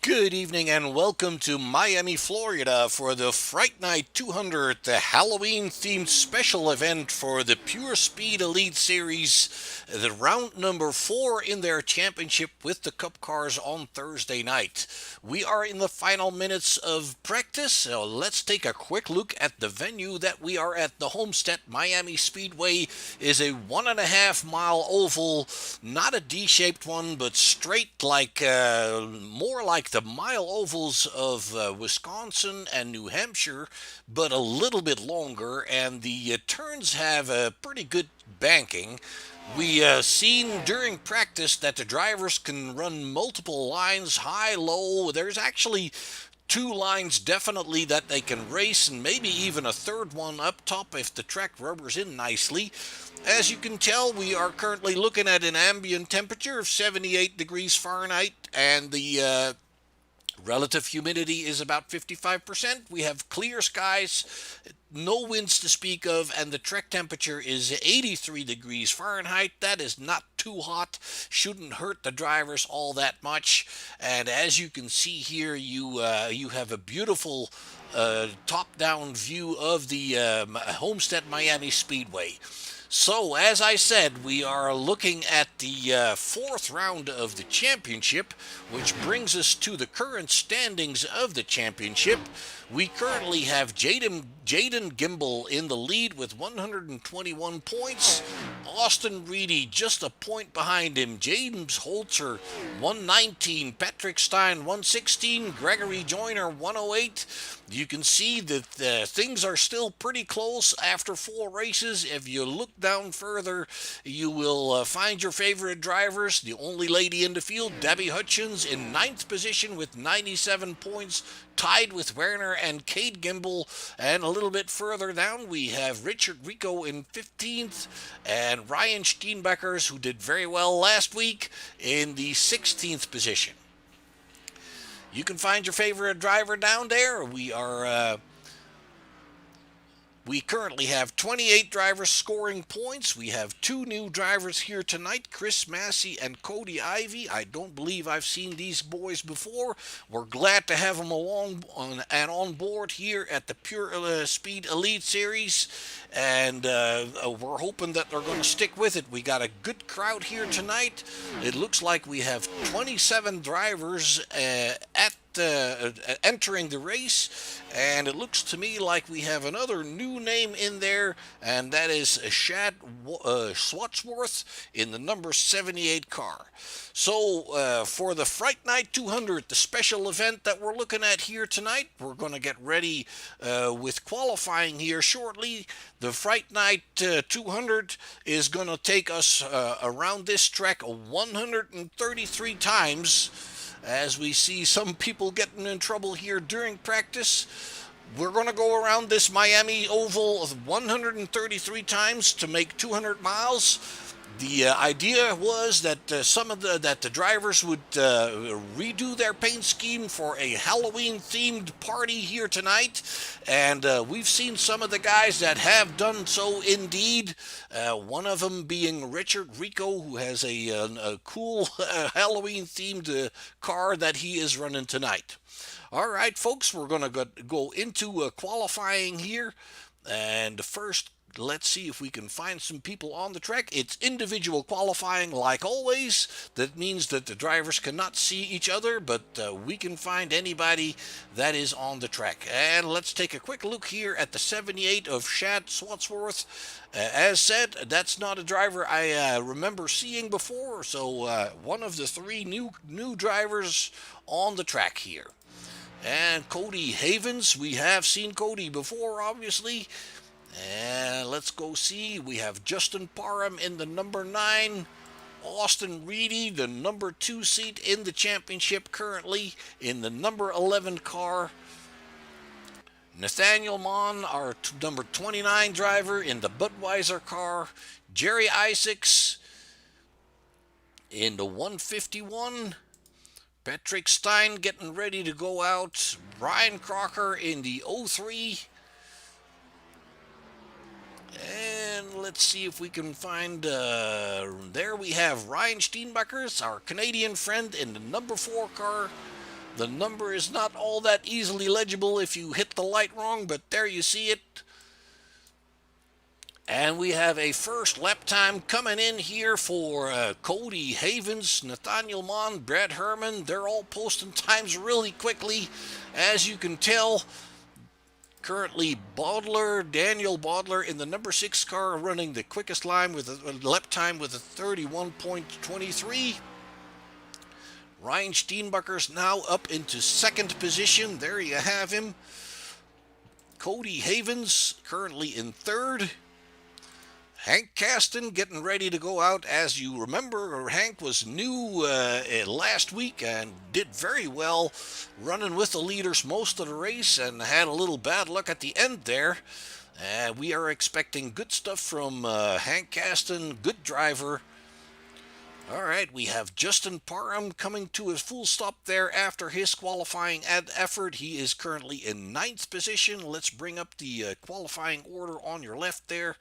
Good evening and welcome to Miami, Florida for the Fright Night 200, the Halloween themed special event for the Pure Speed Elite Series, the round number 4 in their championship with the Cup cars on Thursday night. We are in the final minutes of practice, so let's take a quick look at the venue that we are at. The Homestead Miami Speedway is a 1.5 mile oval, not a D-shaped one, but straight like more like the mile ovals of Wisconsin and New Hampshire, but a little bit longer, and the turns have a pretty good banking. We seen during practice that the drivers can run multiple lines, high, low. There's actually two lines definitely that they can race, and maybe even a third one up top if the track rubbers in nicely. As you can tell, we are currently looking at an ambient temperature of 78 degrees Fahrenheit, and the relative humidity is about 55%. We have clear skies, no winds to speak of, and the track temperature is 83 degrees Fahrenheit. That is not too hot, shouldn't hurt the drivers all that much. And as you can see here, you have a beautiful top-down view of the Homestead Miami Speedway. So, as I said, we are looking at the fourth round of the championship, which brings us to the current standings of the championship. We currently have Jaden Gimbel in the lead with 121 points. Austin Reedy just a point behind him. James Holzer 119. Patrick Stein 116. Gregory Joyner 108. You can see that things are still pretty close after 4 races. If you look down further, you will find your favorite drivers. The only lady in the field, Debbie Hutchins, in 9th position with 97 points, tied with Werner and Cade Gimbel. And a little bit further down, we have Richard Rico in 15th and Ryan Steenbeckers, who did very well last week, in the 16th position. You can find your favorite driver down there. We currently have 28 drivers scoring points. We have 2 new drivers here tonight, Chris Massey and Cody Ivey. I don't believe I've seen these boys before. We're glad to have them along on board here at the Pure Speed Elite Series, and we're hoping that they're going to stick with it. We got a good crowd here tonight. It looks like we have 27 drivers entering the race, and it looks to me like we have another new name in there, and that is Shad Swatsworth in the number 78 car. So for the Fright Night 200, the special event that we're looking at here tonight, we're going to get ready with qualifying here shortly. The Fright Night 200 is going to take us around this track 133 times. As we see some people getting in trouble here during practice, we're going to go around this Miami Oval 133 times to make 200 miles. The idea was that the drivers would redo their paint scheme for a Halloween-themed party here tonight, and we've seen some of the guys that have done so indeed. One of them being Richard Rico, who has a cool Halloween-themed car that he is running tonight. All right, folks, we're going to go into qualifying here, and first, let's see if we can find some people on the track. It's individual qualifying like always. That means that the drivers cannot see each other, but we can find anybody that is on the track. And let's take a quick look here at the 78 of Shad Swatsworth. As said, that's not a driver I remember seeing before, so one of the 3 new drivers on the track here. And Cody Havens, we have seen Cody before, obviously. And let's go see. We have Justin Parham in the number 9. Austin Reedy, the number 2 seat in the championship currently, in the number 11 car. Nathaniel Mon, our number 29 driver, in the Budweiser car. Jerry Isaacs in the 151. Patrick Stein getting ready to go out. Brian Crocker in the 03. And let's see if we can find, there we have Ryan Steenbeckers, our Canadian friend, in the number 4 car. The number is not all that easily legible if you hit the light wrong, but there you see it. And we have a first lap time coming in here for Cody Havens, Nathaniel Mon, Brad Herman. They're all posting times really quickly, as you can tell. Currently, Daniel Bodler in the number 6 car running the quickest line with a lap time with a 31.23. Ryan Steenbeckers now up into 2nd position. There you have him. Cody Havens currently in 3rd. Hank Caston getting ready to go out. As you remember, Hank was new last week and did very well, running with the leaders most of the race, and had a little bad luck at the end there. We are expecting good stuff from Hank Caston, good driver. All right, we have Justin Parham coming to a full stop there after his qualifying effort. He is currently in 9th position. Let's bring up the qualifying order on your left there.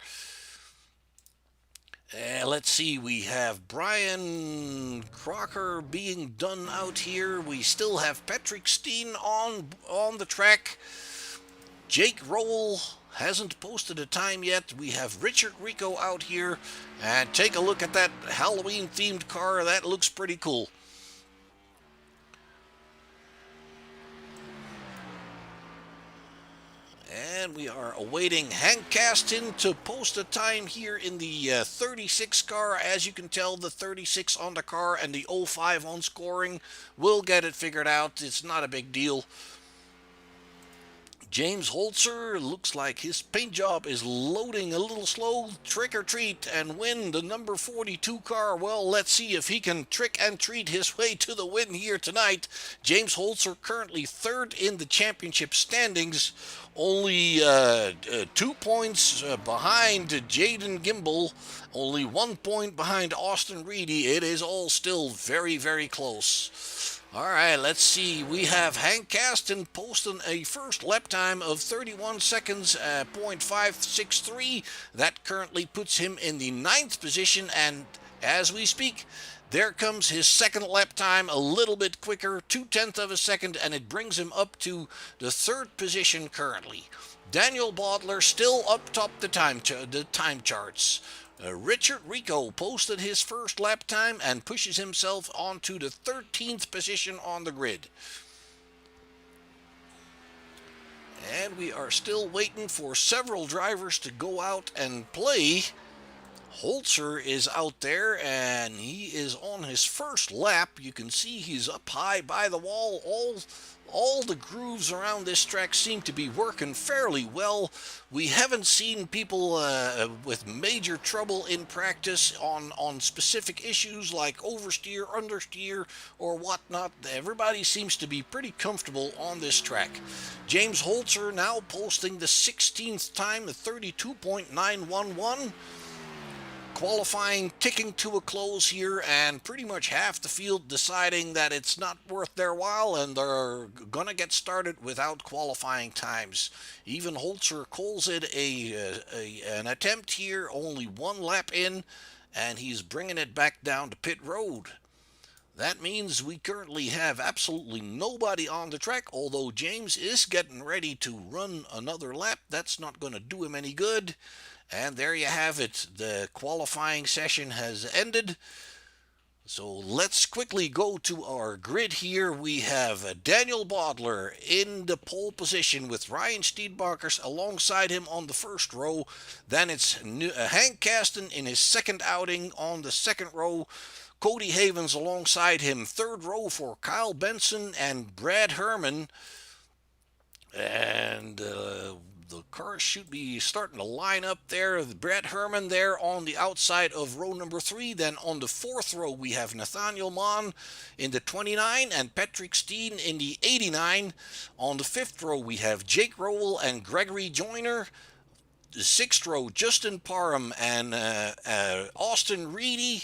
Let's see, we have Brian Crocker being done out here. We still have Patrick Steen on the track. Jake Rowell hasn't posted a time yet. We have Richard Rico out here. And take a look at that Halloween-themed car. That looks pretty cool. And we are awaiting Hank Caston to post a time here in the 36 car. As you can tell, the 36 on the car and the 05 on scoring. We'll get it figured out. It's not a big deal. James Holzer looks like his paint job is loading a little slow. Trick or treat and win the number 42 car. Well, let's see if he can trick and treat his way to the win here tonight. James Holzer currently third in the championship standings. Only 2 points behind Jaden Gimbel. Only 1 point behind Austin Reedy. It is all still very, very close. All right, let's see. We have Hank Caston posting a first lap time of 31 seconds, .563. That currently puts him in the 9th position, and as we speak, there comes his second lap time, a little bit quicker, 0.2 of a second, and it brings him up to the 3rd position currently. Daniel Bodler still up top the time charts. Richard Rico posted his first lap time and pushes himself onto the 13th position on the grid. And we are still waiting for several drivers to go out and play. Holzer is out there and he is on his first lap. You can see he's up high by the wall. All the grooves around this track seem to be working fairly well. We haven't seen people with major trouble in practice on specific issues like oversteer, understeer, or whatnot. Everybody seems to be pretty comfortable on this track. James Holzer now posting the 16th time, the 32.911. Qualifying ticking to a close here, and pretty much half the field deciding that it's not worth their while and they're gonna get started without qualifying times. Even Holzer calls it an attempt here, only 1 lap in, and he's bringing it back down to pit road. That means we currently have absolutely nobody on the track, although James is getting ready to run another lap. That's not going to do him any good. And there you have it. The qualifying session has ended. So let's quickly go to our grid here. We have Daniel Bodler in the pole position with Ryan Steedbacher alongside him on the first row. Then it's Hank Caston in his second outing on the second row. Cody Havens alongside him. Third row for Kyle Benson and Brad Herman. And the cars should be starting to line up there. Brad Herman there on the outside of row number 3. Then on the 4th row, we have Nathaniel Mann in the 29 and Patrick Steen in the 89. On the 5th row, we have Jake Rowell and Gregory Joyner. The 6th row, Justin Parham and Austin Reedy.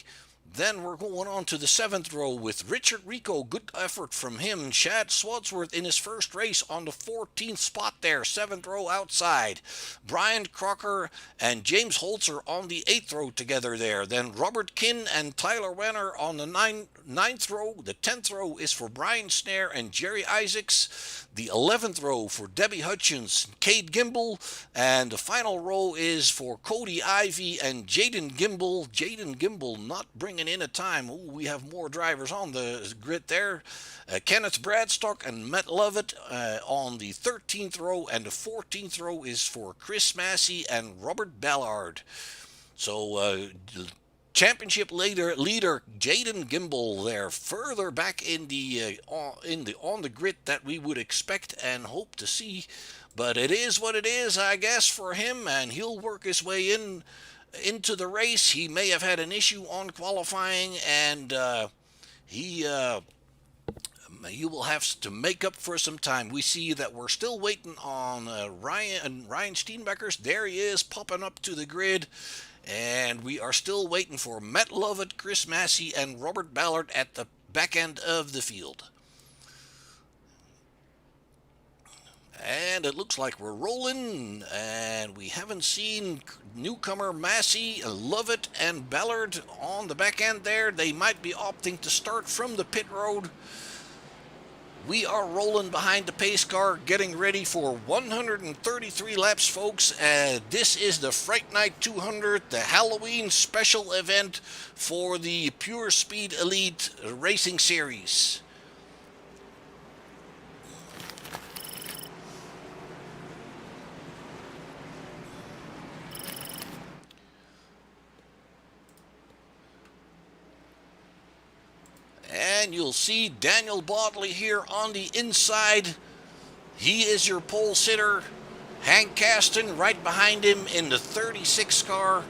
Then we're going on to the 7th row with Richard Rico. Good effort from him. Chad Swadsworth in his first race on the 14th spot there. 7th row outside. Brian Crocker and James Holzer on the 8th row together there. Then Robert Kinn and Tyler Wenner on the 9th row. The 10th row is for Brian Snare and Jerry Isaacs. The 11th row for Debbie Hutchins, Cade Gimbel. And the final row is for Cody Ivy and Jaden Gimbel. Jaden Gimbel not bringing in a time. Ooh, we have more drivers on the grid there. Kenneth Bradstock and Matt Lovett on the 13th row, and the 14th row is for Chris Massey and Robert Ballard. So championship leader Jaden Gimbel there, further back in the on the grid that we would expect and hope to see. But it is what it is, I guess, for him, and he'll work his way into the race. He may have had an issue on qualifying, and he will have to make up for some time. We see that we're still waiting on Ryan Steenbeckers. There he is, popping up to the grid. And we are still waiting for Matt Lovett, Chris Massey, and Robert Ballard at the back end of the field. And it looks like we're rolling, and we haven't seen newcomer Massey, Lovett, and Ballard on the back end there. They might be opting to start from the pit road. We are rolling behind the pace car, getting ready for 133 laps, folks. This is the Fright Night 200, the Halloween special event for the Pure Speed Elite Racing Series. And you'll see Daniel Bodley here on the inside. He is your pole sitter. Hank Caston right behind him in the 36 car.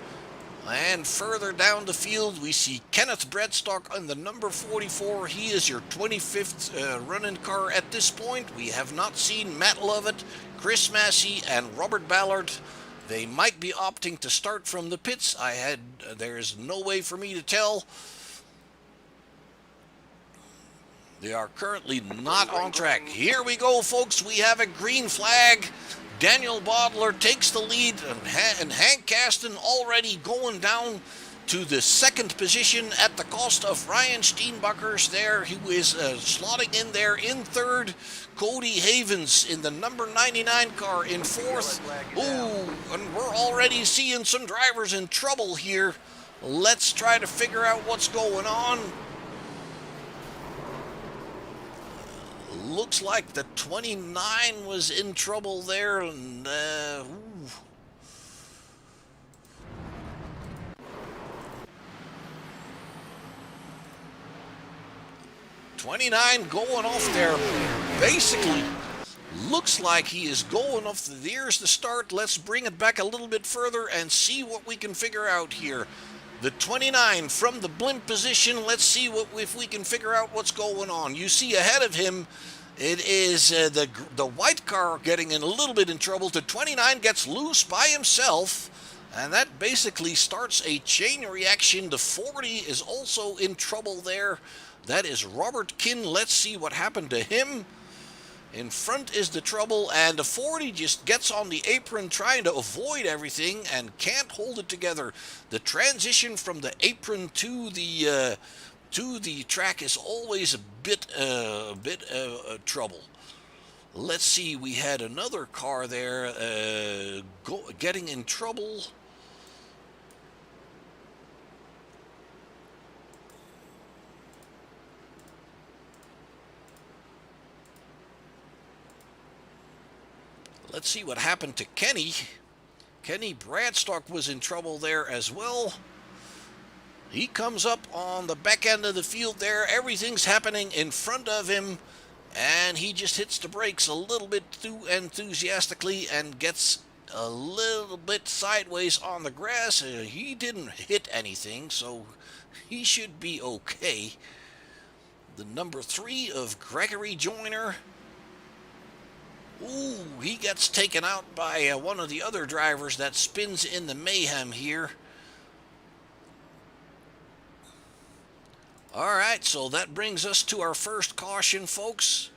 And further down the field, we see Kenneth Bradstock on the number 44. He is your 25th running car at this point. We have not seen Matt Lovett, Chris Massey, and Robert Ballard. They might be opting to start from the pits. There's no way for me to tell. They are currently not on track. Here we go, folks. We have a green flag. Daniel Bodler takes the lead, and Hank Caston already going down to the second position at the cost of Ryan Steenbuckers there, who is slotting in there in third. Cody Havens in the number 99 car in fourth. Ooh, and we're already seeing some drivers in trouble here. Let's try to figure out what's going on. Looks like the 29 was in trouble there, and 29 going off there. Basically, looks like he is going off. There's the start. Let's bring it back a little bit further and see what we can figure out here. The 29 from the blimp position. Let's see if we can figure out what's going on. You see ahead of him, it is the white car getting in a little bit in trouble. The 29 gets loose by himself, and that basically starts a chain reaction. The 40 is also in trouble there. That is Robert Kinn. Let's see what happened to him. In front is the trouble, and the 40 just gets on the apron trying to avoid everything and can't hold it together. The transition from the apron to the track is always a bit trouble. Let's see, we had another car there getting in trouble. Let's see what happened to Kenny. Kenny Bradstock was in trouble there as well. He comes up on the back end of the field there. Everything's happening in front of him, and he just hits the brakes a little bit too enthusiastically and gets a little bit sideways on the grass. He didn't hit anything, so he should be okay. The number 3 of Gregory Joyner. Ooh, he gets taken out by one of the other drivers that spins in the mayhem here. All right, so that brings us to our first caution, folks.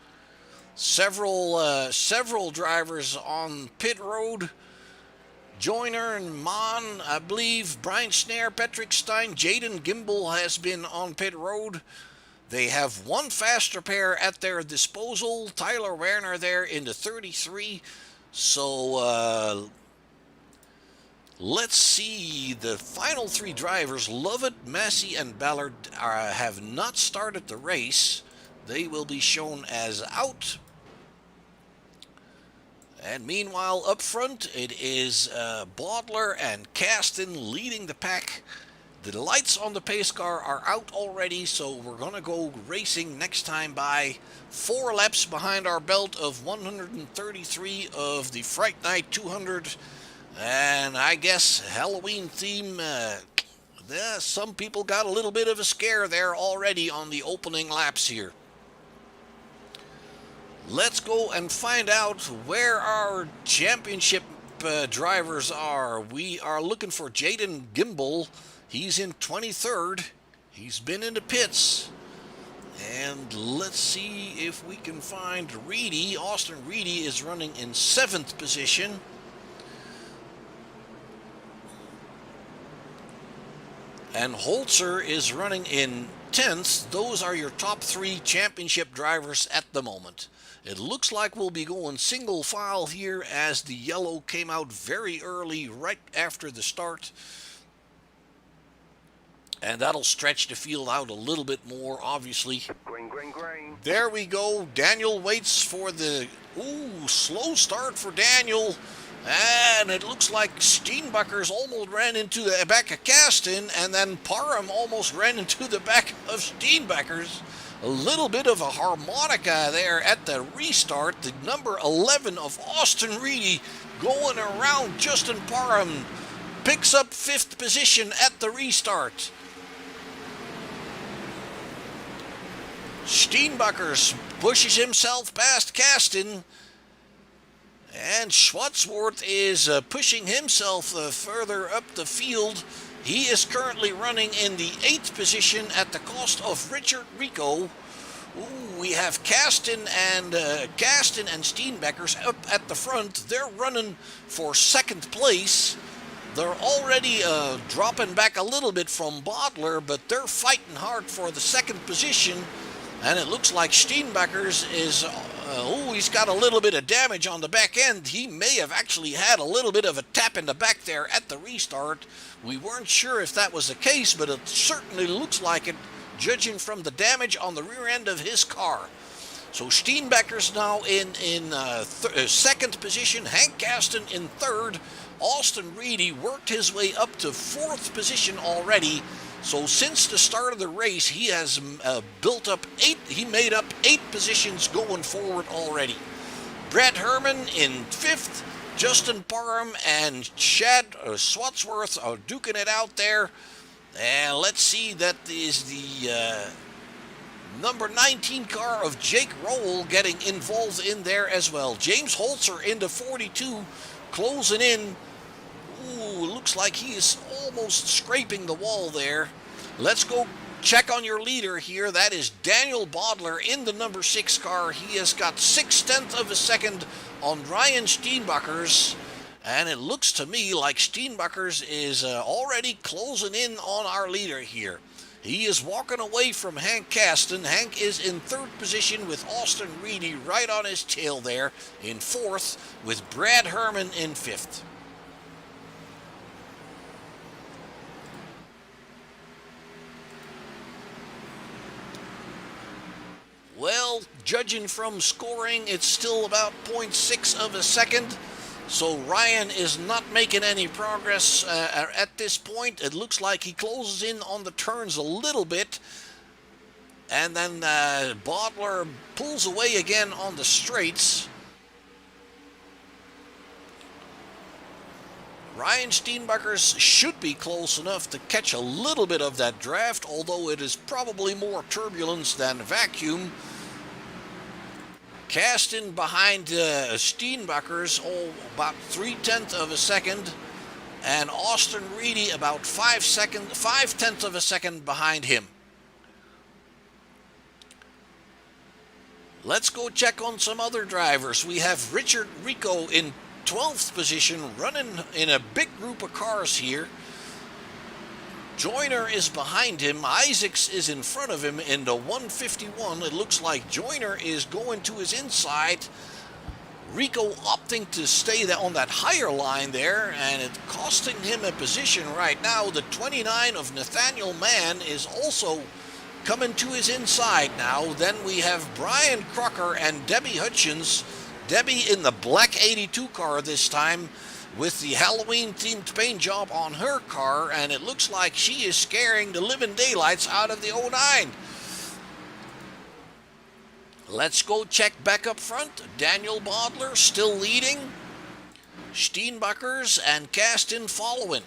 Several drivers on pit road. Joyner and Mon, I believe, Brian Snare, Patrick Stein, Jaden Gimbel has been on pit road. They have one faster pair at their disposal. Tyler Werner there in the 33. So let's see the final 3 drivers. Lovett, Massey, and Ballard have not started the race. They will be shown as out. And meanwhile, up front, it is Bodler and Caston leading the pack. The lights on the pace car are out already, so we're going to go racing next time by 4 laps behind our belt of 133 of the Fright Night 200. And I guess Halloween theme, some people got a little bit of a scare there already on the opening laps here. Let's go and find out where our championship drivers are. We are looking for Jaden Gimbel. He's in 23rd. He's been in the pits. And let's see if we can find Reedy. Austin Reedy is running in 7th position. And Holzer is running in 10th, those are your top 3 championship drivers at the moment. It looks like we'll be going single file here as the yellow came out very early right after the start. And that'll stretch the field out a little bit more, obviously. Green, green, green. There we go. Daniel waits for the... slow start for Daniel. And it looks like Steenbakkers almost ran into the back of Kasten, and then Parham almost ran into the back of Steenbakkers. A little bit of a harmonica there at the restart. The number 11 of Austin Reedy going around Justin Parham picks up 5th position at the restart. Steenbakkers pushes himself past Kasten. And Schwarzworth is pushing himself further up the field. He is currently running in the 8th position at the cost of Richard Rico. We have Kasten and Steenbakkers up at the front. They're running for 2nd place. They're already dropping back a little bit from Bodler, but they're fighting hard for the 2nd position. And it looks like Steenbakkers is... he's got a little bit of damage on the back end. He may have actually had a little bit of a tap in the back there at the restart. We weren't sure if that was the case, but it certainly looks like it, judging from the damage on the rear end of his car. So Steenbakkers now in 2nd position. Hank Kasten in 3rd. Austin Reedy worked his way up to 4th position already. So since the start of the race, he has built up 8. He made up 8 positions going forward already. Brett Herman in 5th. Justin Parham and Chad Schwarzworth are duking it out there. And let's see, that is the number 19 car of Jake Rowell getting involved in there as well. James Holzer into 42, closing in. Looks like he is almost scraping the wall there. Let's go check on your leader here. That is Daniel Bodler in the number 6 car. He has got 6/10 of a second on Ryan Steenbakkers. And it looks to me like Steenbakkers is already closing in on our leader here. He is walking away from Hank Kasten. Hank is in 3rd position with Austin Reedy right on his tail there in 4th, with Brad Herman in 5th. Well, judging from scoring, it's still about 0.6 of a second. So Ryan is not making any progress at this point. It looks like he closes in on the turns a little bit. And then Bodler pulls away again on the straights. Ryan Steenbakkers should be close enough to catch a little bit of that draft, although it is probably more turbulence than vacuum. Kasten behind Steenbakkers, about 3/10 of a second, and Austin Reedy about 5/10 of a second behind him. Let's go check on some other drivers. We have Richard Rico in 12th position, running in a big group of cars here. Joyner is behind him. Isaacs is in front of him in the 151. It looks like Joyner is going to his inside. Rico opting to stay on that higher line there, and it's costing him a position right now. The 29 of Nathaniel Mann is also coming to his inside now. Then we have Brian Crocker and Debbie Hutchins. Debbie in the black 82 car this time, with the Halloween-themed paint job on her car, and it looks like she is scaring the living daylights out of the 09. Let's go check back up front. Daniel Bodler still leading. Steenbakkers and Kasten following.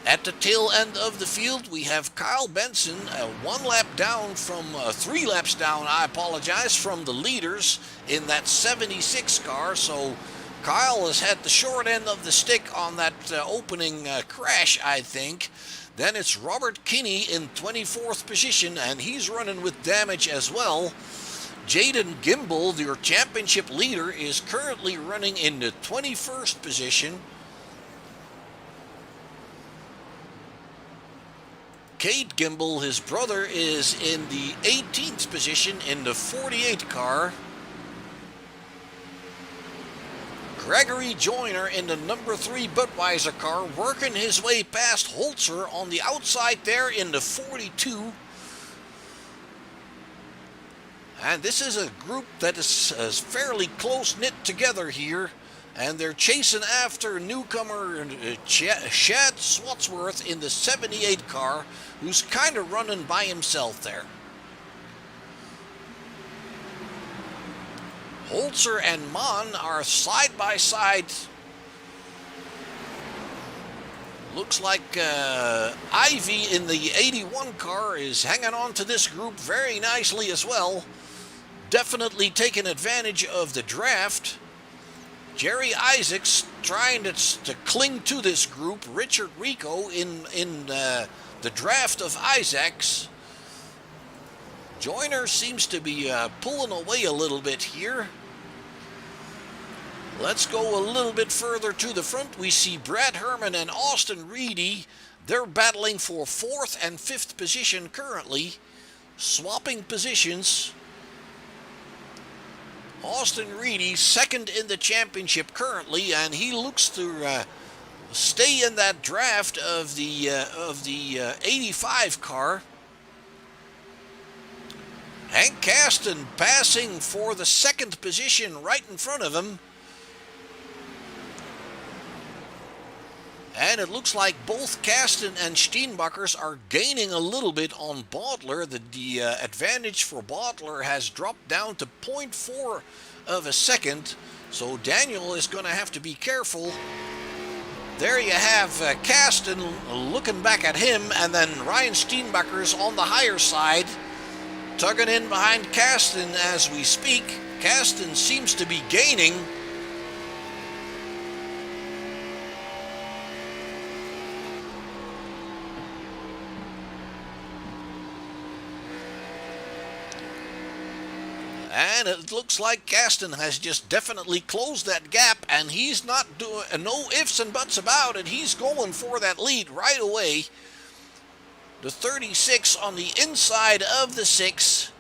At the tail end of the field, we have Kyle Benson, 1 lap down from, 3 laps down, I apologize, from the leaders in that 76 car. So Kyle has had the short end of the stick on that opening crash, I think. Then it's Robert Kinney in 24th position, and he's running with damage as well. Jaden Gimbel, your championship leader, is currently running in the 21st position. Cade Gimbel, his brother, is in the 18th position in the 48 car. Gregory Joyner in the number 3 Budweiser car, working his way past Holzer on the outside there in the 42. And this is a group that is fairly close-knit together here. And they're chasing after newcomer Chad Swatsworth in the 78 car, who's kind of running by himself there. Holzer and Mann are side by side. Looks like Ivy in the 81 car is hanging on to this group very nicely as well. Definitely taking advantage of the draft. Jerry Isaacs trying to cling to this group. Richard Rico in the draft of Isaacs. Joyner seems to be pulling away a little bit here. Let's go a little bit further to the front. We see Brad Herman and Austin Reedy. They're battling for 4th and 5th position currently. Swapping positions. Austin Reedy, 2nd in the championship currently, and he looks to stay in that draft of the 85 car. Hank Caston passing for the 2nd position right in front of him. And it looks like both Caston and Steenbakkers are gaining a little bit on Bodler. The advantage for Bodler has dropped down to 0.4 of a second. So Daniel is going to have to be careful. There you have Caston looking back at him, and then Ryan Steenbakkers on the higher side, tugging in behind Caston as we speak. Caston seems to be gaining. And it looks like Caston has just definitely closed that gap, and he's not doing no ifs and buts about it. He's going for that lead right away. The 36 on the inside of the 6.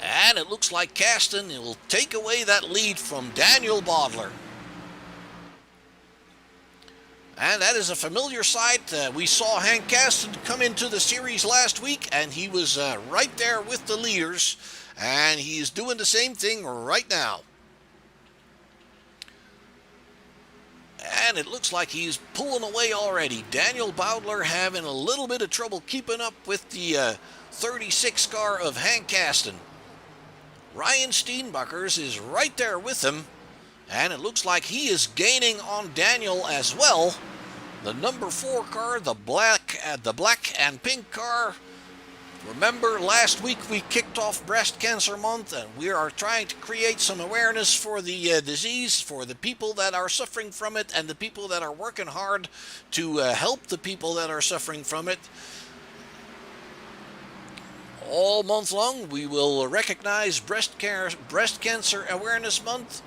And it looks like Caston will take away that lead from Daniel Bodler. And that is a familiar sight. We saw Hank Caston come into the series last week, and he was right there with the leaders, and he's doing the same thing right now. And it looks like he's pulling away already. Daniel Bodler having a little bit of trouble keeping up with the 36 car of Hank Caston. Ryan Steenbakkers is right there with him. And it looks like he is gaining on Daniel as well. The number 4 car, the black and pink car. Remember, last week we kicked off Breast Cancer Month, and we are trying to create some awareness for the disease, for the people that are suffering from it, and the people that are working hard to help the people that are suffering from it. All month long, we will recognize Breast Cancer Awareness Month.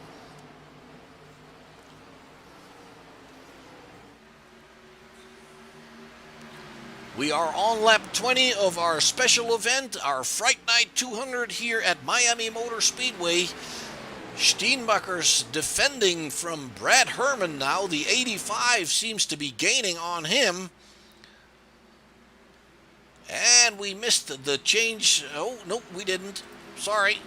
We are on lap 20 of our special event, our Fright Night 200 here at Miami Motor Speedway. Steenbakkers defending from Brad Herman now. The 85 seems to be gaining on him. And we missed the change. Oh, no, we didn't. Sorry.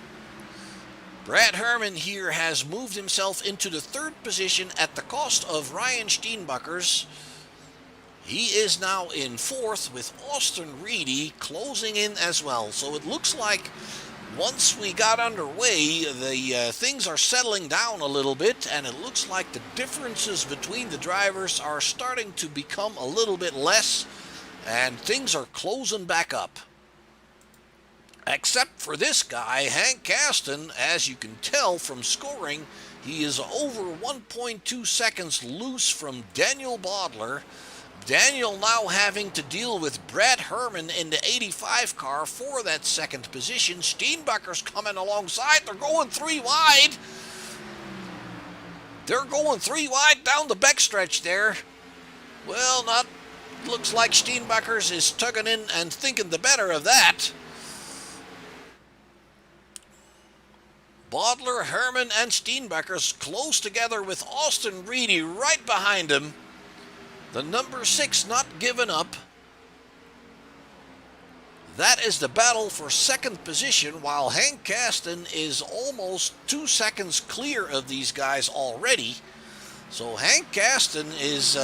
Brad Herman here has moved himself into the 3rd position at the cost of Ryan Steenbakkers. He is now in 4th with Austin Reedy closing in as well. So it looks like once we got underway, the things are settling down a little bit, and it looks like the differences between the drivers are starting to become a little bit less, and things are closing back up. Except for this guy, Hank Caston. As you can tell from scoring, he is over 1.2 seconds loose from Daniel Bodler. Daniel now having to deal with Brad Herman in the 85 car for that 2nd position. Steenbakker's coming alongside. They're going 3 wide. They're going 3 wide down the backstretch there. Well, not looks like Steenbachers is tugging in and thinking the better of that. Bodler, Herman, and Steenbachers close together with Austin Reedy right behind him. The number 6 not giving up. That is the battle for second position, while Hank Kasten is almost 2 seconds clear of these guys already. So Hank Kasten is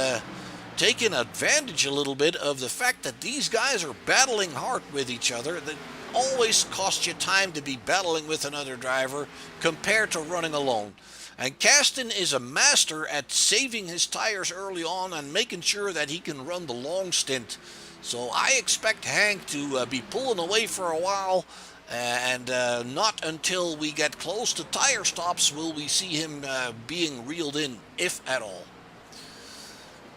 taking advantage a little bit of the fact that these guys are battling hard with each other. That always costs you time to be battling with another driver compared to running alone. And Kasten is a master at saving his tires early on and making sure that he can run the long stint. So I expect Hank to be pulling away for a while, and not until we get close to tire stops will we see him being reeled in, if at all.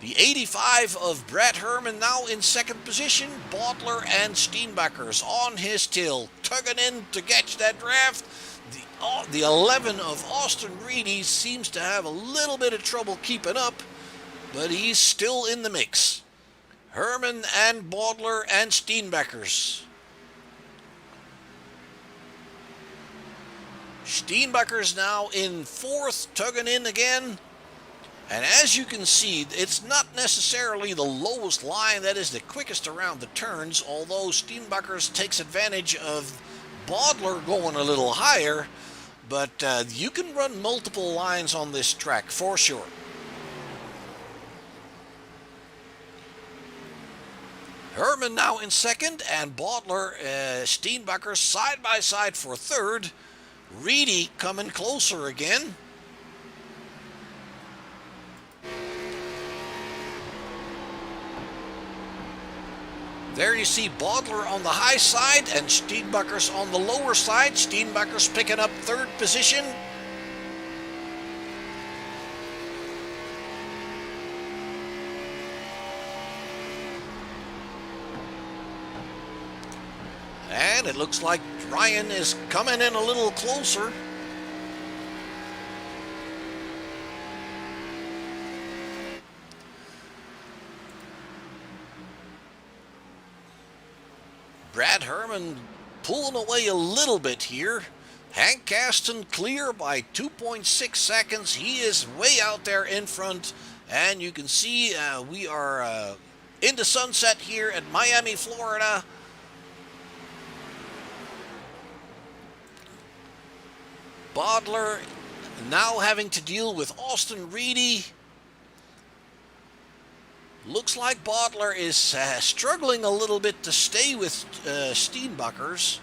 The 85 of Brad Herman now in second position. Bodler and Steenbachers on his tail, tugging in to catch that draft. The 11 of Austin Reedy seems to have a little bit of trouble keeping up, but he's still in the mix. Herman and Bodler and Steenbachers. Steenbachers now in fourth, tugging in again. And as you can see, it's not necessarily the lowest line that is the quickest around the turns, although Steenbachers takes advantage of Bodler going a little higher. But you can run multiple lines on this track for sure. Herman now in second, and Bodler, Steenbachers side by side for third. Reedy coming closer again. There you see Bodler on the high side and Steenbachers on the lower side. Steenbachers picking up third position. And it looks like Ryan is coming in a little closer. Brad Herman pulling away a little bit here. Hank Kasten clear by 2.6 seconds. He is way out there in front. And you can see we are in the sunset here at Miami, Florida. Bodler now having to deal with Austin Reedy. Looks like Bodler is struggling a little bit to stay with Steenbachers.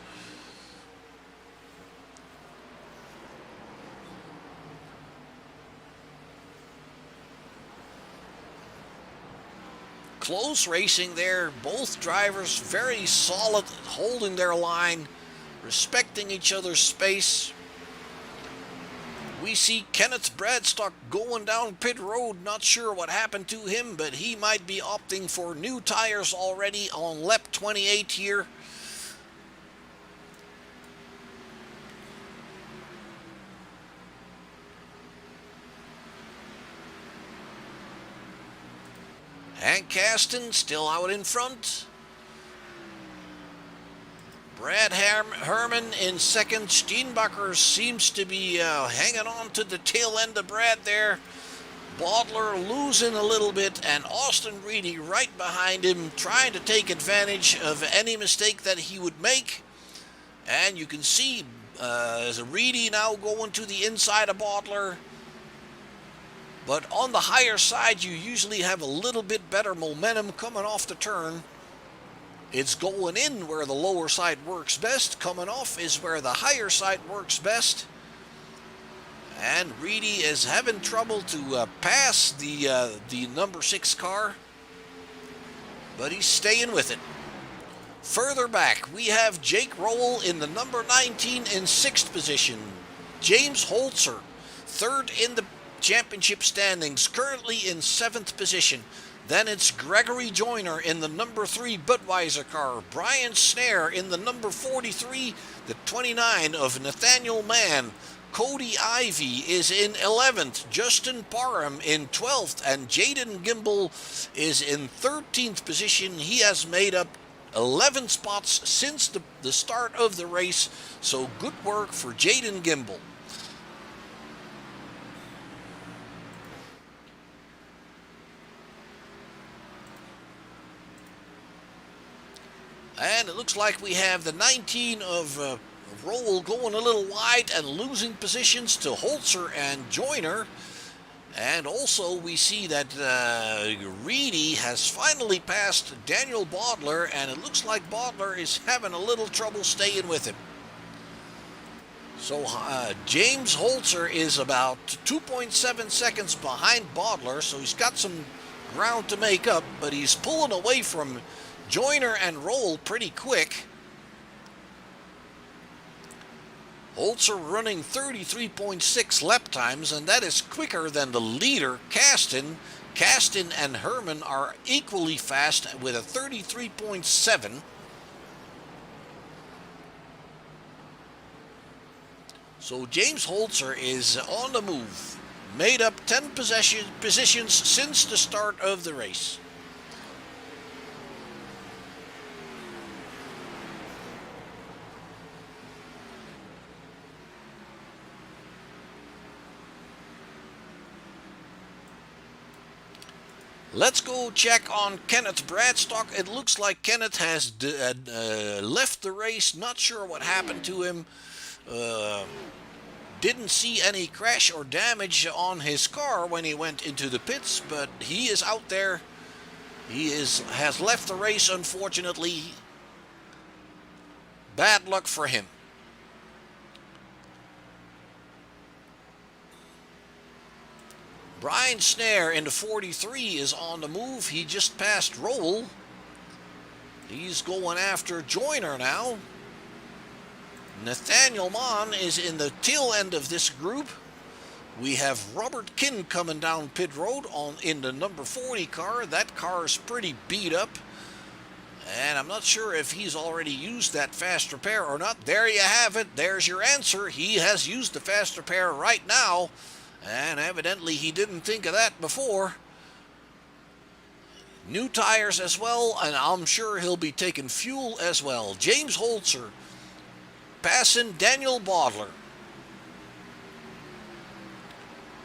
Close racing there. Both drivers very solid, holding their line, respecting each other's space. We see Kenneth Bradstock going down pit road. Not sure what happened to him, but he might be opting for new tires already on lap 28 here. Hank Kasten still out in front. Brad Herman in second. Steenbachers seems to be hanging on to the tail end of Brad there. Bodler losing a little bit, and Austin Reedy right behind him, trying to take advantage of any mistake that he would make. And you can see Reedy now going to the inside of Bodler. But on the higher side, you usually have a little bit better momentum coming off the turn. It's going in where the lower side works best. Coming off is where the higher side works best. And Reedy is having trouble to pass the number 6 car. But he's staying with it. Further back, we have Jake Rowell in the number 19 in 6th position. James Holzer, 3rd in the championship standings, currently in 7th position. Then it's Gregory Joyner in the number 3 Budweiser car. Brian Snare in the number 43, the 29 of Nathaniel Mann. Cody Ivy is in 11th, Justin Parham in 12th, and Jaden Gimble is in 13th position. He has made up 11 spots since the start of the race, so good work for Jaden Gimble. And it looks like we have the 19 of Rowell going a little wide and losing positions to Holzer and Joyner. And also we see that Reedy has finally passed Daniel Bodler, and it looks like Bodler is having a little trouble staying with him. So James Holzer is about 2.7 seconds behind Bodler, so he's got some ground to make up, but he's pulling away from Joyner and Rowell pretty quick. Holzer running 33.6 lap times, and that is quicker than the leader, Kasten. Kasten and Herman are equally fast with a 33.7. So James Holzer is on the move. Made up 10 positions since the start of the race. Let's go check on Kenneth Bradstock. It looks like Kenneth has left the race. Not sure what happened to him. Didn't see any crash or damage on his car when he went into the pits, but he is out there. He has left the race, unfortunately. Bad luck for him. Brian Snare in the 43 is on the move. He just passed Rowell. He's going after Joyner now. Nathaniel Mann is in the tail end of this group. We have Robert Kinn coming down pit road in the number 40 car. That car is pretty beat up, and I'm not sure if he's already used that fast repair or not. There you have it. There's your answer. He has used the fast repair right now, and evidently he didn't think of that before. New tires as well, and I'm sure he'll be taking fuel as well. James Holzer passing Daniel Bodler.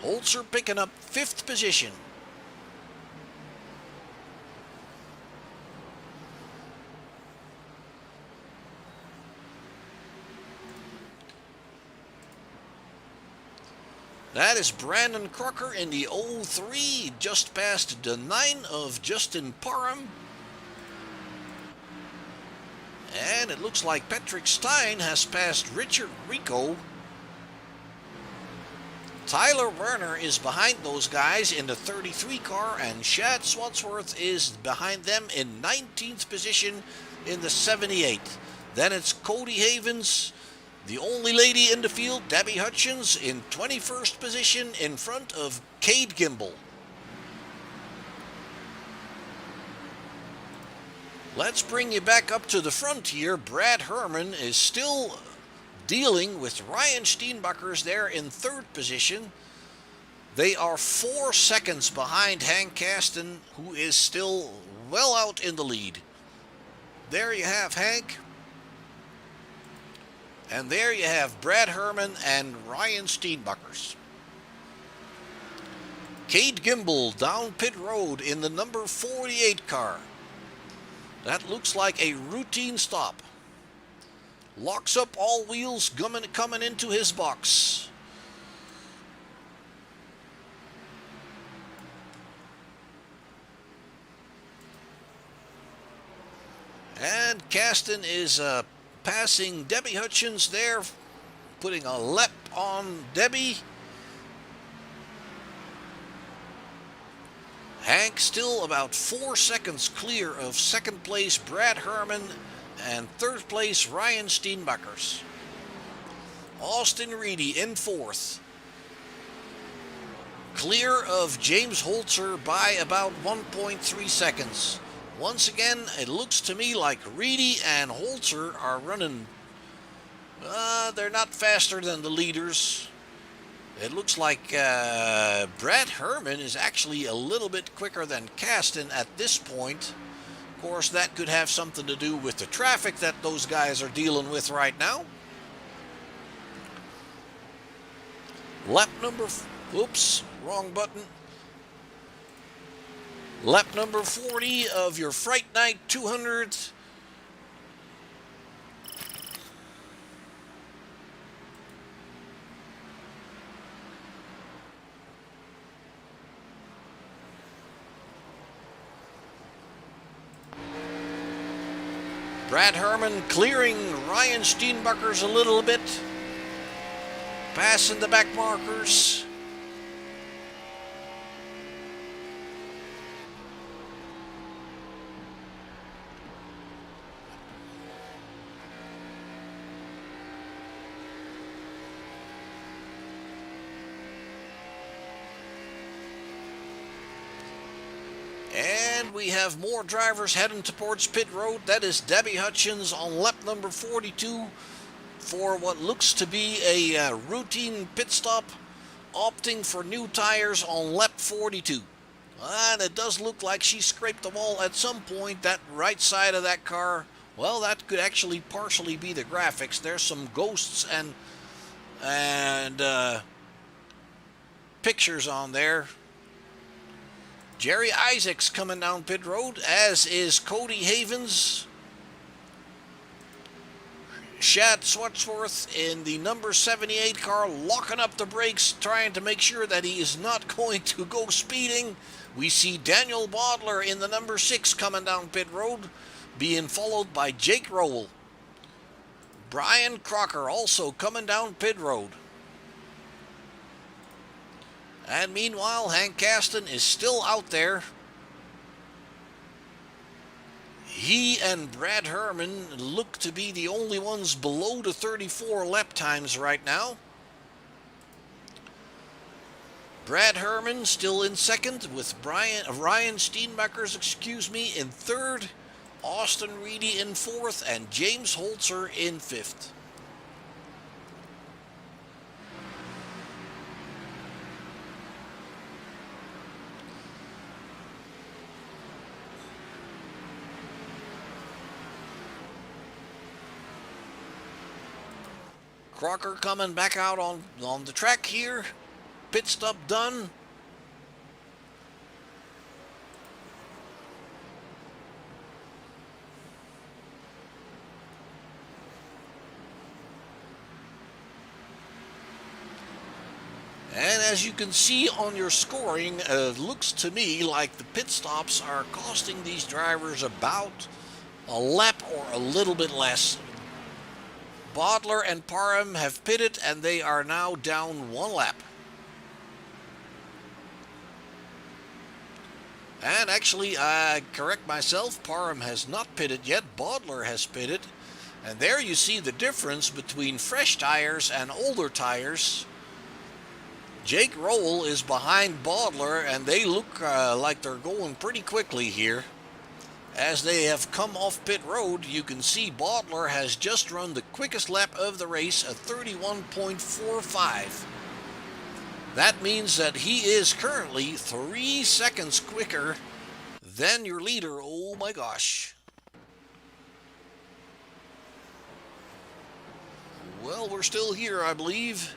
Holzer picking up 5th position. That is Brandon Crocker in the 03, just past the 9 of Justin Parham. And it looks like Patrick Stein has passed Richard Rico. Tyler Werner is behind those guys in the 33 car, and Shad Swansworth is behind them in 19th position in the 78. Then it's Cody Havens, the only lady in the field, Debbie Hutchins, in 21st position in front of Cade Gimble. Let's bring you back up to the front here. Brad Herman is still dealing with Ryan Steenbakkers there in 3rd position. They are 4 seconds behind Hank Kasten, who is still well out in the lead. There you have Hank. And there you have Brad Herman and Ryan Steenbakkers. Cade Gimble down pit road in the number 48 car. That looks like a routine stop. Locks up all wheels coming into his box. And Kasten is passing Debbie Hutchins there, putting a lap on Debbie. Hank still about 4 seconds clear of 2nd place Brad Herman and 3rd place Ryan Steenbakkers. Austin Reedy in 4th. Clear of James Holzer by about 1.3 seconds. Once again, it looks to me like Reedy and Holzer are running. They're not faster than the leaders. It looks like Brad Herman is actually a little bit quicker than Kasten at this point. Of course, that could have something to do with the traffic that those guys are dealing with right now. Lap number... Oops, wrong button. Lap number 40 of your Fright Night 200. Brad Herman clearing Ryan Steenbuckers a little bit. Passing the back markers. And we have more drivers heading towards pit road. That is Debbie Hutchins on lap number 42 for what looks to be a routine pit stop, opting for new tires on lap 42. And it does look like she scraped the wall at some point. That right side of that car, well, that could actually partially be the graphics. There's some ghosts and pictures on there. Jerry Isaacs coming down pit road, as is Cody Havens. Shad Swartzworth in the number 78 car, locking up the brakes, trying to make sure that he is not going to go speeding. We see Daniel Bodler in the number 6 coming down pit road, being followed by Jake Rowell. Brian Crocker also coming down pit road. And meanwhile, Hank Kasten is still out there. He and Brad Herman look to be the only ones below the 34 lap times right now. Brad Herman still in second with Ryan Steenbuckers, in third, Austin Reedy in fourth, and James Holzer in fifth. Crocker coming back out on the track here. Pit stop done. And as you can see on your scoring, it looks to me like the pit stops are costing these drivers about a lap or a little bit less. Bodler and Parham have pitted, and they are now down one lap. And actually, I correct myself, Parham has not pitted yet. Bodler has pitted. And there you see the difference between fresh tires and older tires. Jake Rowell is behind Bodler, and they look like they're going pretty quickly here. As they have come off pit road, you can see Bodler has just run the quickest lap of the race at 31.45. That means that he is currently 3 seconds quicker than your leader. Oh my gosh. Well, we're still here, I believe.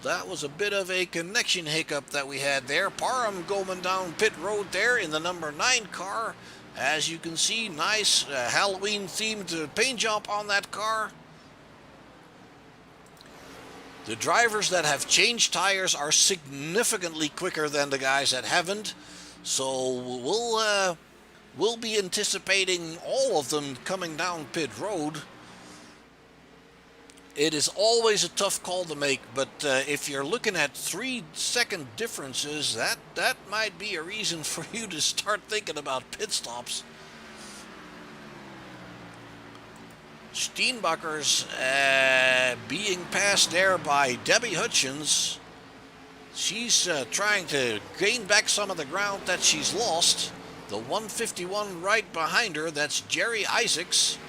That was a bit of a connection hiccup that we had there. Parham going down pit road there in the number 9 car. As you can see, nice Halloween-themed paint job on that car. The drivers that have changed tires are significantly quicker than the guys that haven't. So we'll be anticipating all of them coming down pit road. It is always a tough call to make, but if you're looking at 3-second differences, that might be a reason for you to start thinking about pit stops. Steenbuckers being passed there by Debbie Hutchins. She's trying to gain back some of the ground that she's lost. The 151 right behind her, that's Jerry Isaacs.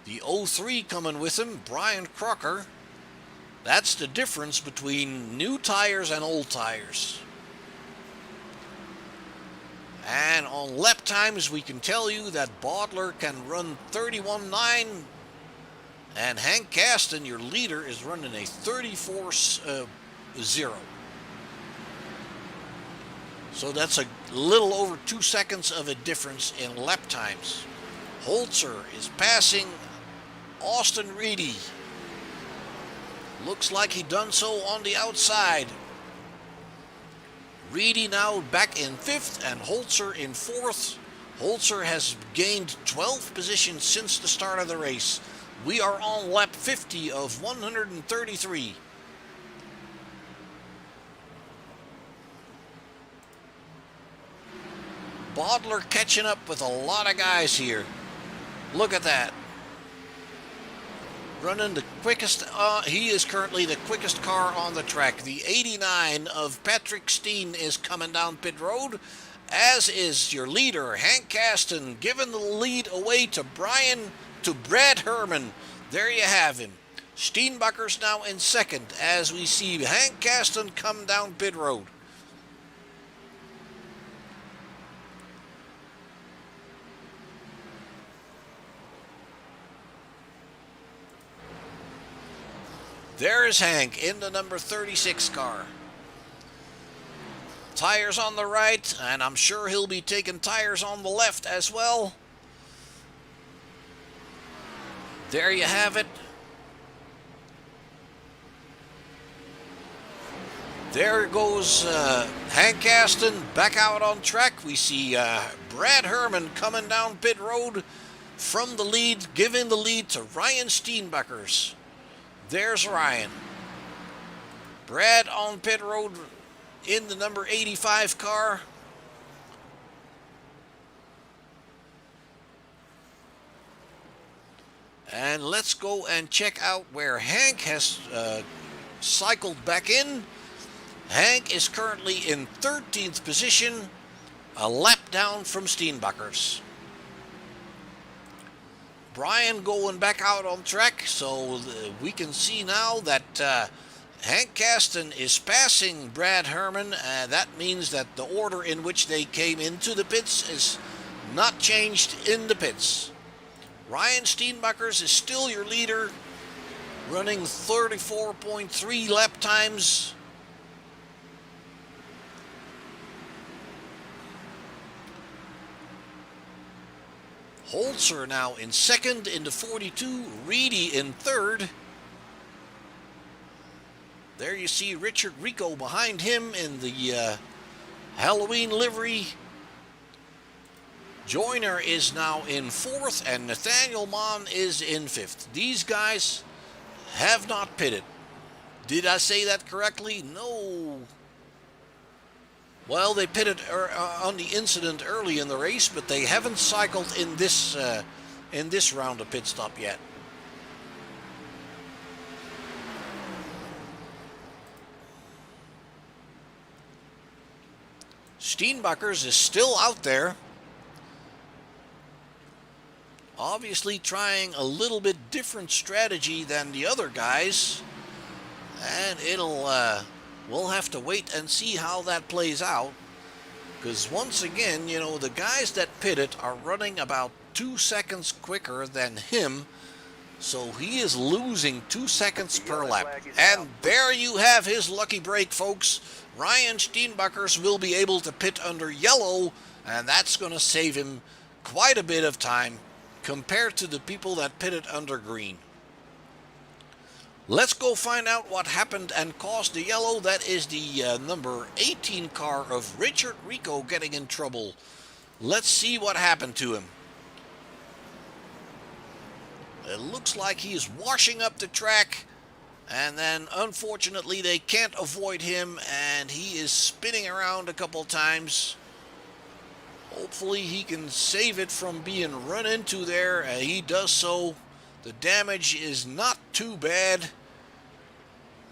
The 03 coming with him, Brian Crocker. That's the difference between new tires and old tires. And on lap times, we can tell you that Bodler can run 31.9, and Hank Gaston, your leader, is running a 34.0. So that's a little over 2 seconds of a difference in lap times. Holzer is passing Austin Reedy. Looks like he done so on the outside. Reedy now back in 5th and Holzer in 4th. Holzer has gained 12 positions since the start of the race. We are on lap 50 of 133. Bodler catching up with a lot of guys here. Look at that. Running the quickest, he is currently the quickest car on the track. The 89 of Patrick Steen is coming down pit road, as is your leader, Hank Gaston, giving the lead away to Brad Herman. There you have him. Steenbacher's now in 2nd, as we see Hank Gaston come down pit road. There is Hank in the number 36 car. Tires on the right, and I'm sure he'll be taking tires on the left as well. There you have it. There goes Hank Gaston back out on track. We see Brad Herman coming down pit road from the lead, giving the lead to Ryan Steenbachers. There's Ryan. Brad on pit road in the number 85 car. And let's go and check out where Hank has cycled back in. Hank is currently in 13th position, a lap down from Steenbachers. Brian going back out on track, so we can see now that Hank Gaston is passing Brad Herman. That means that the order in which they came into the pits is not changed in the pits. Ryan Steenbachers is still your leader, running 34.3 lap times. Holzer now in 2nd in the 42, Reedy in 3rd. There you see Richard Rico behind him in the Halloween livery. Joyner is now in 4th, and Nathaniel Mann is in 5th. These guys have not pitted. Did I say that correctly? No. Well, they pitted on the incident early in the race, but they haven't cycled in this round of pit stop yet. Steenbachers is still out there, obviously trying a little bit different strategy than the other guys, and we'll have to wait and see how that plays out, because once again, you know, the guys that pitted are running about 2 seconds quicker than him, so he is losing 2 seconds per lap. And there you have his lucky break, folks. Ryan Steenbachers will be able to pit under yellow, and that's going to save him quite a bit of time compared to the people that pitted under green. Let's go find out what happened and caused the yellow. That is the number 18 car of Richard Rico getting in trouble. Let's see what happened to him. It looks like he is washing up the track, and then unfortunately they can't avoid him, and he is spinning around a couple times. Hopefully he can save it from being run into there. He does so. The damage is not too bad.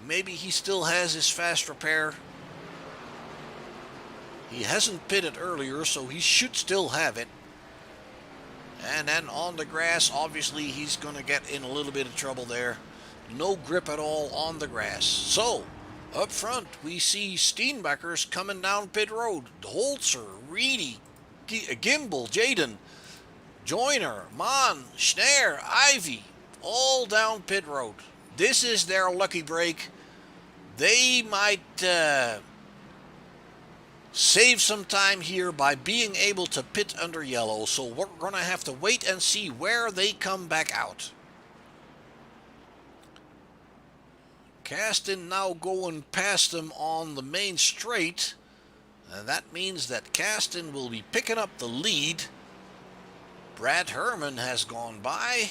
Maybe he still has his fast repair. He hasn't pitted earlier, so he should still have it. And then on the grass, obviously he's going to get in a little bit of trouble there. no grip at all on the grass. So, up front, we see Steenbecker's coming down pit road. Holzer, Reedy, Gimbel, Jaden, Joyner, Mann, Schneier, Ivy, all down pit road. This is their lucky break. They might save some time here by being able to pit under yellow, so we're going to have to wait and see where they come back out. Kasten now going past them on the main straight, and that means that Kasten will be picking up the lead. Brad Herman has gone by.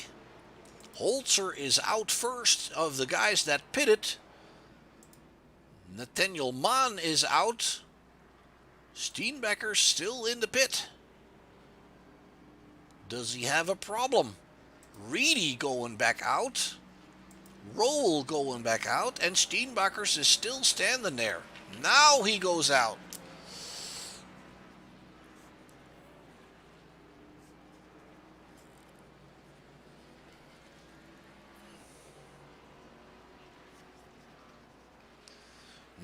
Holzer is out first of the guys that pitted. Nathaniel Mann is out. Steenbecker still in the pit. Does he have a problem? Reedy going back out. Roll going back out. And Steenbeckers is still standing there. Now he goes out.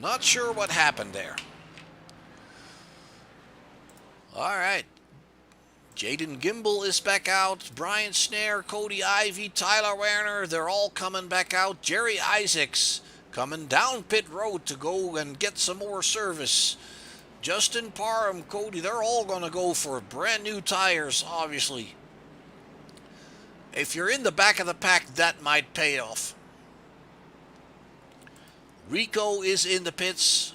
Not sure what happened there. All right. Jaden Gimbel is back out. Brian Snare, Cody Ivy, Tyler Werner, they're all coming back out. Jerry Isaacs coming down pit road to go and get some more service. Justin Parham, Cody, they're all going to go for brand new tires, obviously. If you're in the back of the pack, that might pay off. Rico is in the pits.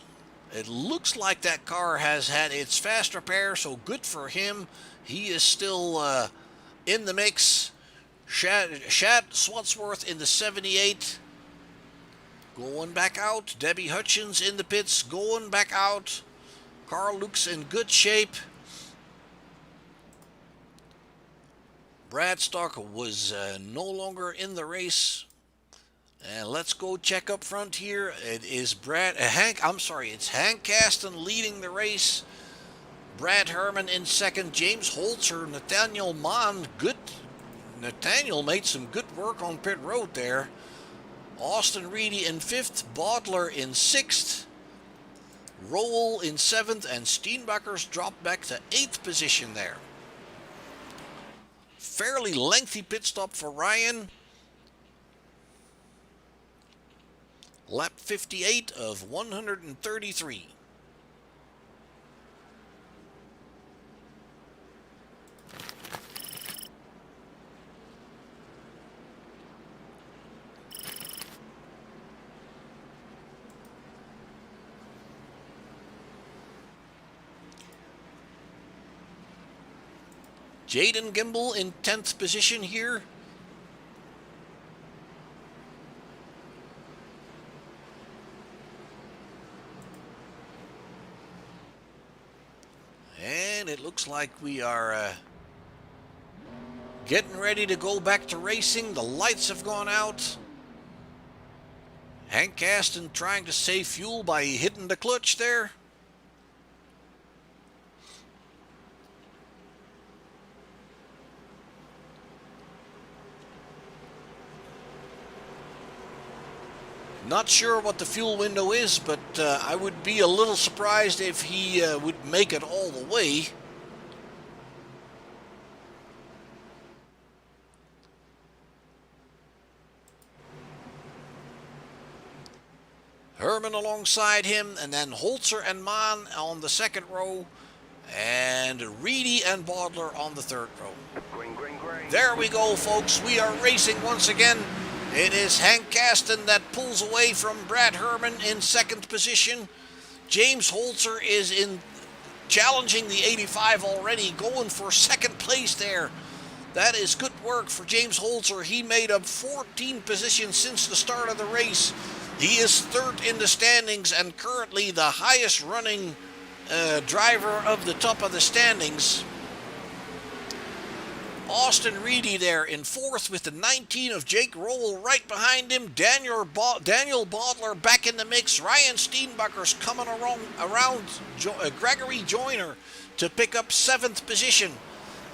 It looks like that car has had its fast repair, so good for him. He is still in the mix. Shad Swansworth in the 78. Going back out. Debbie Hutchins in the pits. Going back out. Carl Luke's in good shape. Bradstock was no longer in the race. And let's go check up front here. It is it's Hank Kasten leading the race. Brad Herman in second. James Holzer, Nathaniel Mann. Good. Nathaniel made some good work on pit road there. Austin Reedy in fifth. Bodler in sixth. Rowell in seventh. And Steenbeckers dropped back to eighth position there. Fairly lengthy pit stop for Ryan. Lap 58 of 133. Jaden Gimbel in 10th position here. And it looks like we are getting ready to go back to racing. The lights have gone out. Hank Kasten trying to save fuel by hitting the clutch there. Not sure what the fuel window is, but I would be a little surprised if he would make it all the way. Herman alongside him, and then Holzer and Mann on the second row, and Reedy and Bodler on the third row. Green, green, green. There we go, folks. We are racing once again. It is Hank Kasten that pulls away from Brad Herman in second position. James Holzer is in challenging the 85 already, going for second place there. That is good work for James Holzer. He made up 14 positions since the start of the race. He is third in the standings and currently the highest running driver of the top of the standings. Austin Reedy there in fourth with the 19 of Jake Rowell right behind him. Daniel Bodler back in the mix. Ryan Steenbeckers coming around Gregory Joyner to pick up seventh position.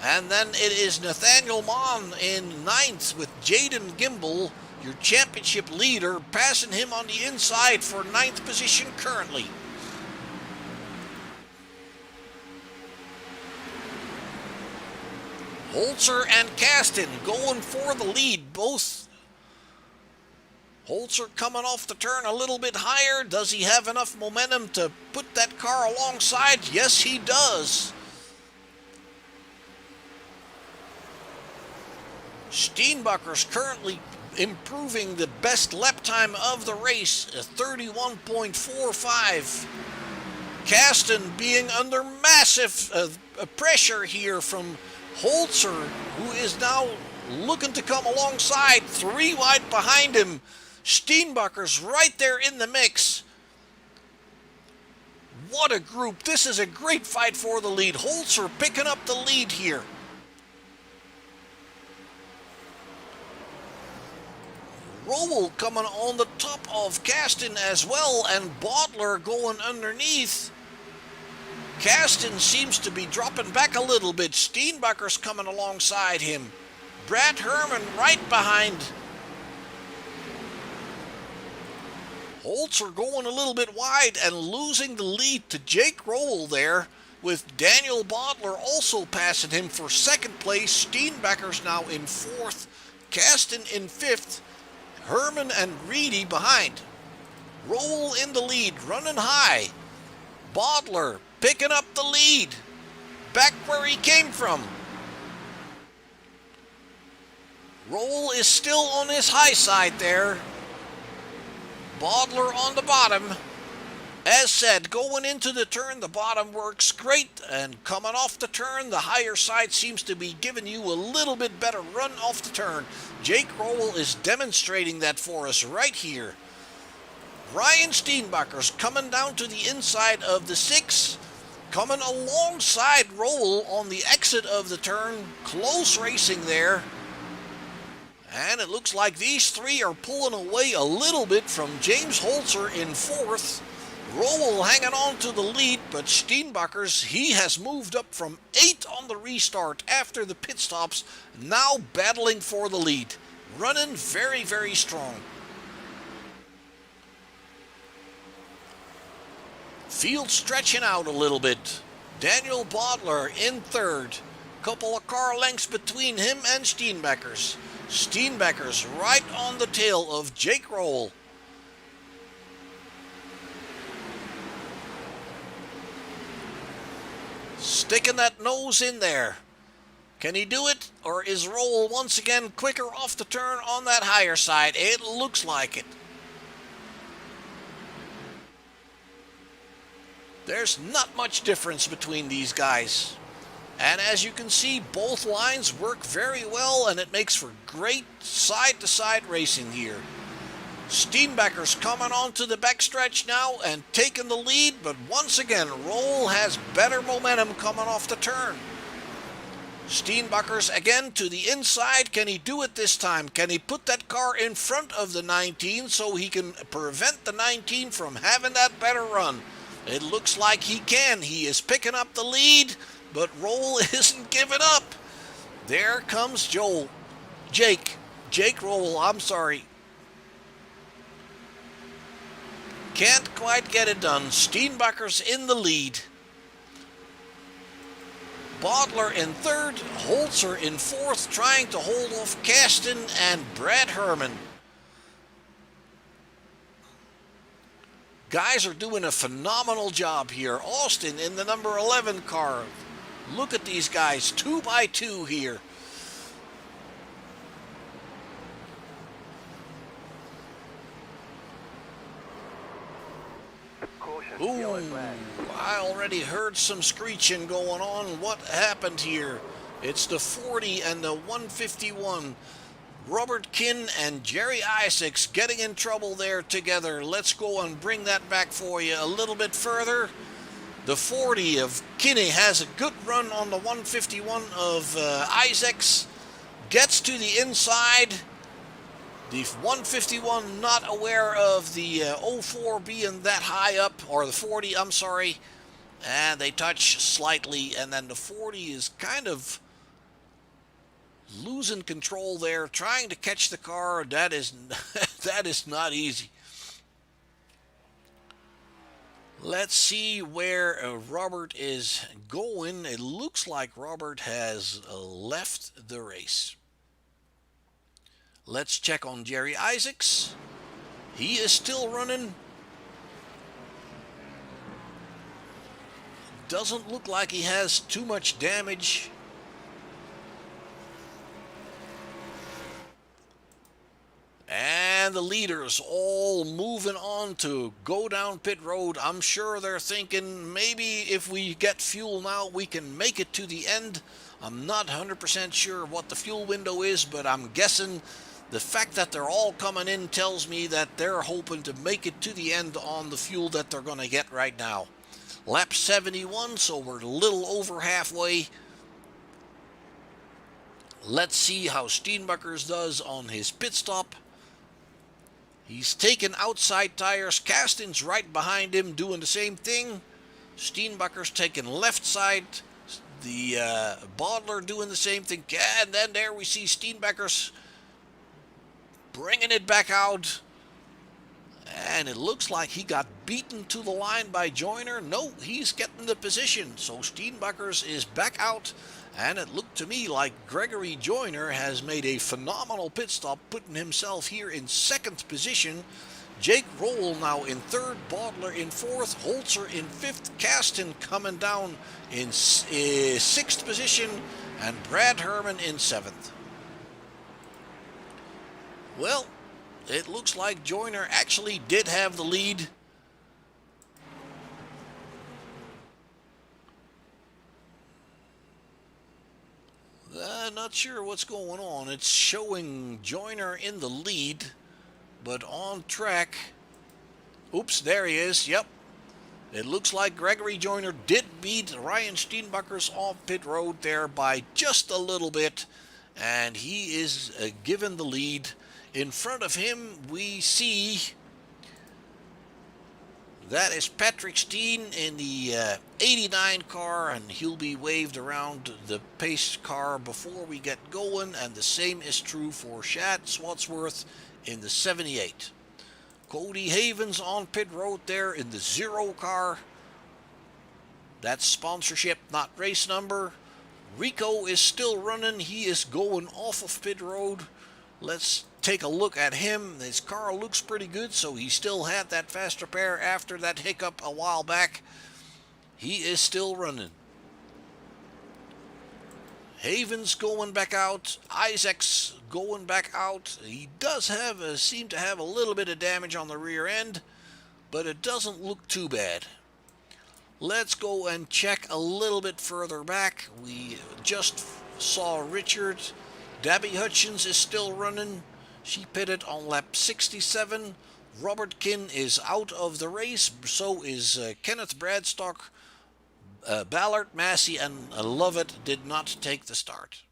And then it is Nathaniel Mann in ninth with Jaden Gimbel. your championship leader, passing him on the inside for 9th position currently. Holzer and Kasten going for the lead. Both. Holzer coming off the turn a little bit higher. Does he have enough momentum to put that car alongside? Yes, he does. Steenbacher's currently improving the best lap time of the race, a 31.45. Kasten being under massive pressure here from Holzer, who is now looking to come alongside, 3 wide behind him. Steenbacher's right there in the mix. What a group. This is a great fight for the lead. Holzer picking up the lead here. Rowell coming on the top of Kasten as well, and Bodler going underneath. Kasten seems to be dropping back a little bit. Steenbacher's coming alongside him. Brad Herman right behind. Holzer going a little bit wide and losing the lead to Jake Rowell there, with Daniel Bodler also passing him for 2nd place. Steenbacher's now in 4th. Kasten in 5th. Herman and Reedy behind. Rowell in the lead, running high. Bodler picking up the lead, back where he came from. Rowell is still on his high side there. Bodler on the bottom. As said, going into the turn, the bottom works great, and coming off the turn, the higher side seems to be giving you a little bit better run off the turn. Jake Rowell is demonstrating that for us right here. Ryan Steenbacher's coming down to the inside of the 6, coming alongside Rowell on the exit of the turn. Close racing there. And it looks like these 3 are pulling away a little bit from James Holzer in 4th. Rowell hanging on to the lead, but Steenbacher's, he has moved up from 8 on the restart after the pit stops, now battling for the lead. Running very, very strong. Field stretching out a little bit. Daniel Bodler in 3rd. Couple of car lengths between him and Steenbacher's. Steenbacher's right on the tail of Jake Rowell. Sticking that nose in there. Can he do it? Or is Rowell once again quicker off the turn on that higher side? It looks like it. There's not much difference between these guys. And as you can see, both lines work very well, and it makes for great side-to-side racing here. Steenbacher's coming onto the backstretch now and taking the lead, but once again, Rowell has better momentum coming off the turn. Steenbacher's again to the inside. Can he do it this time? Can he put that car in front of the 19 so he can prevent the 19 from having that better run? It looks like he can. He is picking up the lead, but Rowell isn't giving up. There comes Jake Rowell, I'm sorry. Can't quite get it done. Steenbacher's in the lead. Bodler in 3rd, Holzer in 4th, trying to hold off Kasten and Brad Herman. Guys are doing a phenomenal job here. Austin in the number 11 car. Look at these guys, 2 by 2 here. Ooh, I already heard some screeching going on. What happened here? It's the 40 and the 151. Robert Kinn and Jerry Isaacs getting in trouble there together. Let's go and bring that back for you a little bit further. The 40 of Kinney has a good run on the 151 of Isaacs. Gets to the inside. The 151 not aware of the 04 being that high up, or the 40, I'm sorry. And they touch slightly, and then the 40 is kind of losing control there, trying to catch the car. That is that is not easy. Let's see where Robert is going. It looks like Robert has left the race. Let's check on Jerry Isaacs. He is still running. Doesn't look like he has too much damage. And the leaders all moving on to go down pit road. I'm sure they're thinking maybe if we get fuel now, we can make it to the end. I'm not 100% sure what the fuel window is, but I'm guessing the fact that they're all coming in tells me that they're hoping to make it to the end on the fuel that they're going to get right now. Lap 71, so we're a little over halfway. Let's see how Steenbuckers does on his pit stop. He's taking outside tires. Caston's right behind him doing the same thing. Steenbuckers taking left side. The Bodler doing the same thing. And then there we see Steenbuckers bringing it back out. And it looks like he got beaten to the line by Joyner. No, he's getting the position. So Steenbuckers is back out. And it looked to me like Gregory Joyner has made a phenomenal pit stop, putting himself here in second position. Jake Roll now in third, Bodler in fourth, Holzer in fifth, Caston coming down in sixth position, and Brad Herman in seventh. Well, it looks like Joyner actually did have the lead. Not sure what's going on. It's showing Joyner in the lead, but on track. Oops, there he is. Yep. It looks like Gregory Joyner did beat Ryan Steenbuckers off pit road there by just a little bit, and he is given the lead. In front of him, we see that is Patrick Steen in the 89 car, and he'll be waved around the pace car before we get going, and the same is true for Shad Swadsworth in the 78. Cody Havens on pit road there in the 0 car. That's sponsorship, not race number. Rico is still running. He is going off of pit road. Let's take a look at him. His car looks pretty good, so he still had that fast repair after that hiccup a while back. He is still running. Havens going back out. Isaacs going back out. He does have seem to have a little bit of damage on the rear end, but it doesn't look too bad. Let's go and check a little bit further back. We just saw Richard. Debbie Hutchins is still running. She pitted on lap 67. Robert Kinn is out of the race. So is Kenneth Bradstock. Ballard, Massey, and Lovett did not take the start.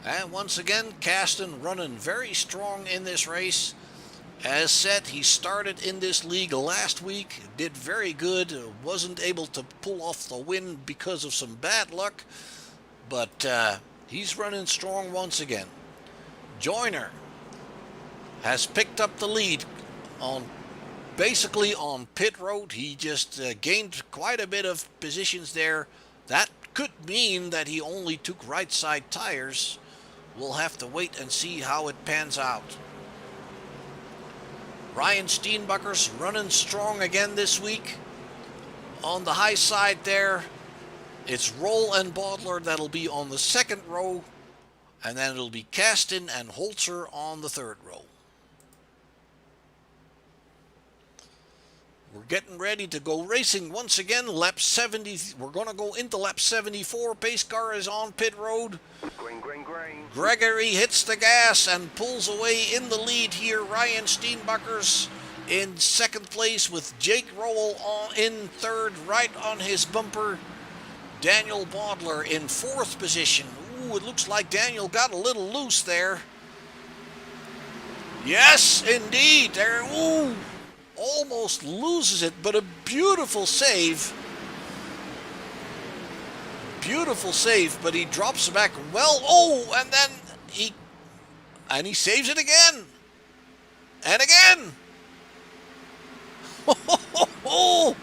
And once again, Caston running very strong in this race. As said, he started in this league last week, did very good, wasn't able to pull off the win because of some bad luck, but he's running strong once again. Joyner has picked up the lead basically on pit road. He just gained quite a bit of positions there. That could mean that he only took right side tires. We'll have to wait and see how it pans out. Ryan Steenbuckers running strong again this week. On the high side there, it's Roll and Bodler that'll be on the second row, and then it'll be Caston and Holzer on the third row. We're getting ready to go racing once again. Lap 70. We're going to go into lap 74. Pace car is on pit road. Green. Gregory hits the gas and pulls away in the lead here. Ryan Steenbuckers in second place with Jake Rowell in third, right on his bumper. Daniel Bodler in 4th position. Ooh, it looks like Daniel got a little loose there. Yes, indeed. There, ooh, almost loses it, but a beautiful save. Beautiful save, but he drops it back well. Oh, and then he saves it again. And again. Oh,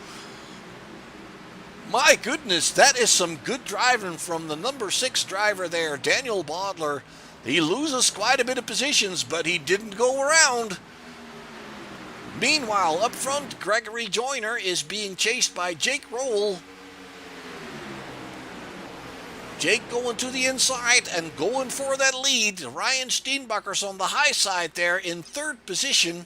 my goodness, that is some good driving from the number 6 driver there, Daniel Bodler. He loses quite a bit of positions, but he didn't go around. Meanwhile, up front, Gregory Joyner is being chased by Jake Rowell. Jake going to the inside and going for that lead. Ryan Steenbucker's on the high side there in 3rd position.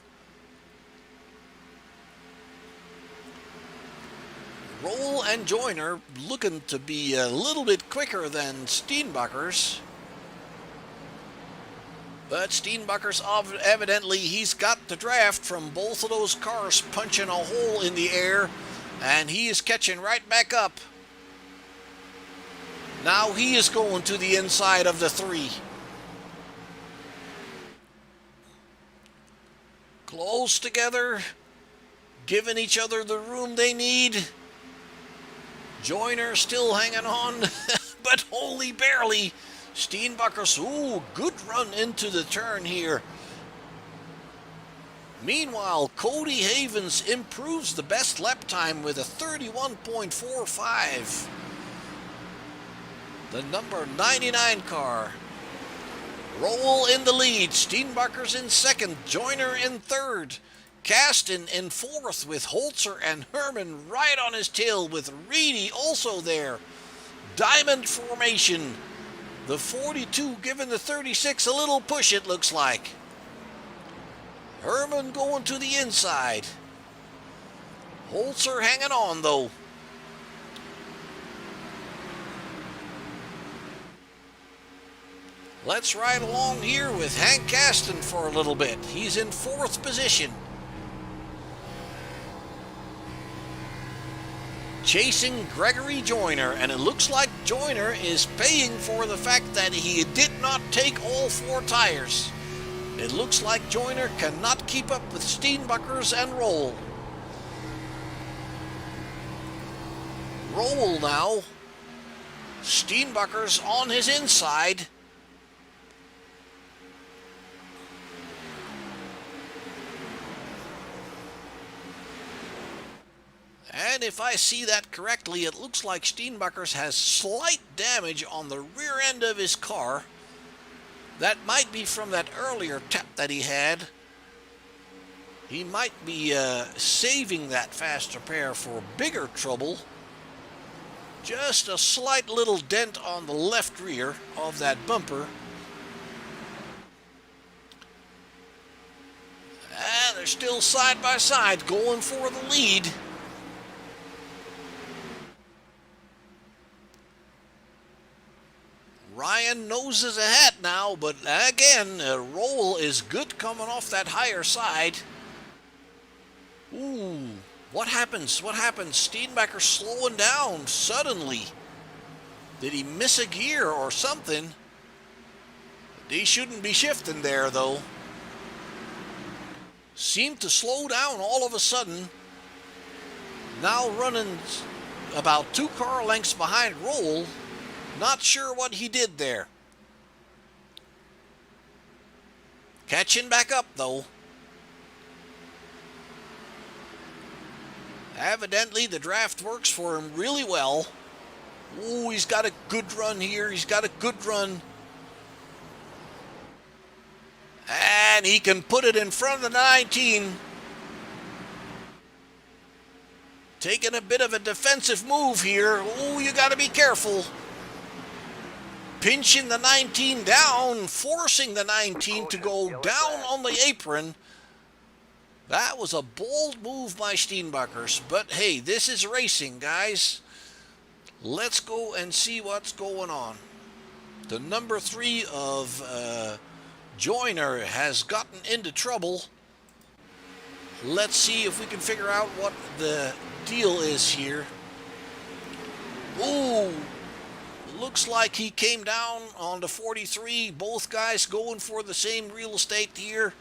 Rowell and Joyner looking to be a little bit quicker than Steenbucker's. But Steenbucker's evidently, he's got the draft from both of those cars punching a hole in the air, and he is catching right back up. Now he is going to the inside of the 3. Close together, giving each other the room they need. Joyner still hanging on, but only barely. Steenbucker's, ooh, good run into the turn here. Meanwhile, Cody Havens improves the best lap time with a 31.45. The number 99 car. Rowell in the lead. Steenbucker's in 2nd. Joyner in 3rd. Kasten in 4th with Holzer and Herman right on his tail with Reedy also there. Diamond formation. The 42 giving the 36 a little push, it looks like. Herman going to the inside. Holzer hanging on, though. Let's ride along here with Hank Kasten for a little bit. He's in 4th position. Chasing Gregory Joyner, and it looks like Joyner is paying for the fact that he did not take all 4 tires. It looks like Joyner cannot keep up with Steenbucker's and Rowell. Rowell now. Steenbucker's on his inside. And if I see that correctly, it looks like Steenbucker's has slight damage on the rear end of his car. That might be from that earlier tap that he had. He might be saving that fast repair for bigger trouble. Just a slight little dent on the left rear of that bumper. And they're still side by side going for the lead. Ryan noses ahead now, but again, Rowell is good coming off that higher side. Ooh, what happens? What happens? Steenbucker slowing down suddenly. Did he miss a gear or something? He shouldn't be shifting there, though. Seemed to slow down all of a sudden. Now running about 2 car lengths behind Rowell. Not sure what he did there. Catching back up, though. Evidently, the draft works for him really well. Ooh, he's got a good run here. He's got a good run. And he can put it in front of the 19. Taking a bit of a defensive move here. Ooh, you got to be careful. Pinching the 19 down, forcing the 19 to go down on the apron. That was a bold move by Steenbucker's. But hey, this is racing, guys. Let's go and see what's going on. The number 3 of Joyner has gotten into trouble. Let's see if we can figure out what the deal is here. Ooh, looks like he came down on the 43. Both guys going for the same real estate here.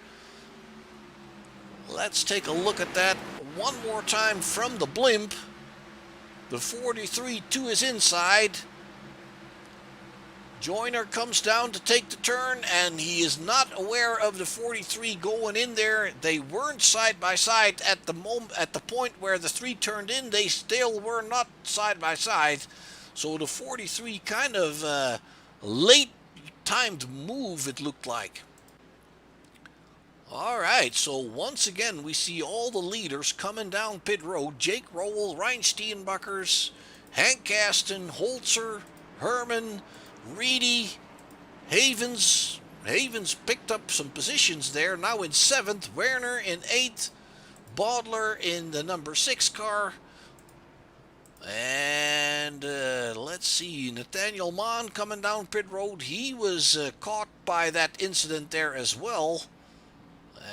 Let's take a look at that one more time from the blimp. The 43 to his inside. Joyner comes down to take the turn, and he is not aware of the 43 going in there. They weren't side by side at the moment. At the point where the 3 turned in, they still were not side by side. So the 43 kind of late timed move, it looked like. All right, so once again, we see all the leaders coming down pit road. Jake Rowell, Ryan Steenbuckers, Hank Gaston, Holzer, Herman, Reedy, Havens. Havens picked up some positions there, now in 7th. Werner in 8th. Bodler in the number 6 car. And let's see, Nathaniel Mann coming down pit road. He was caught by that incident there as well.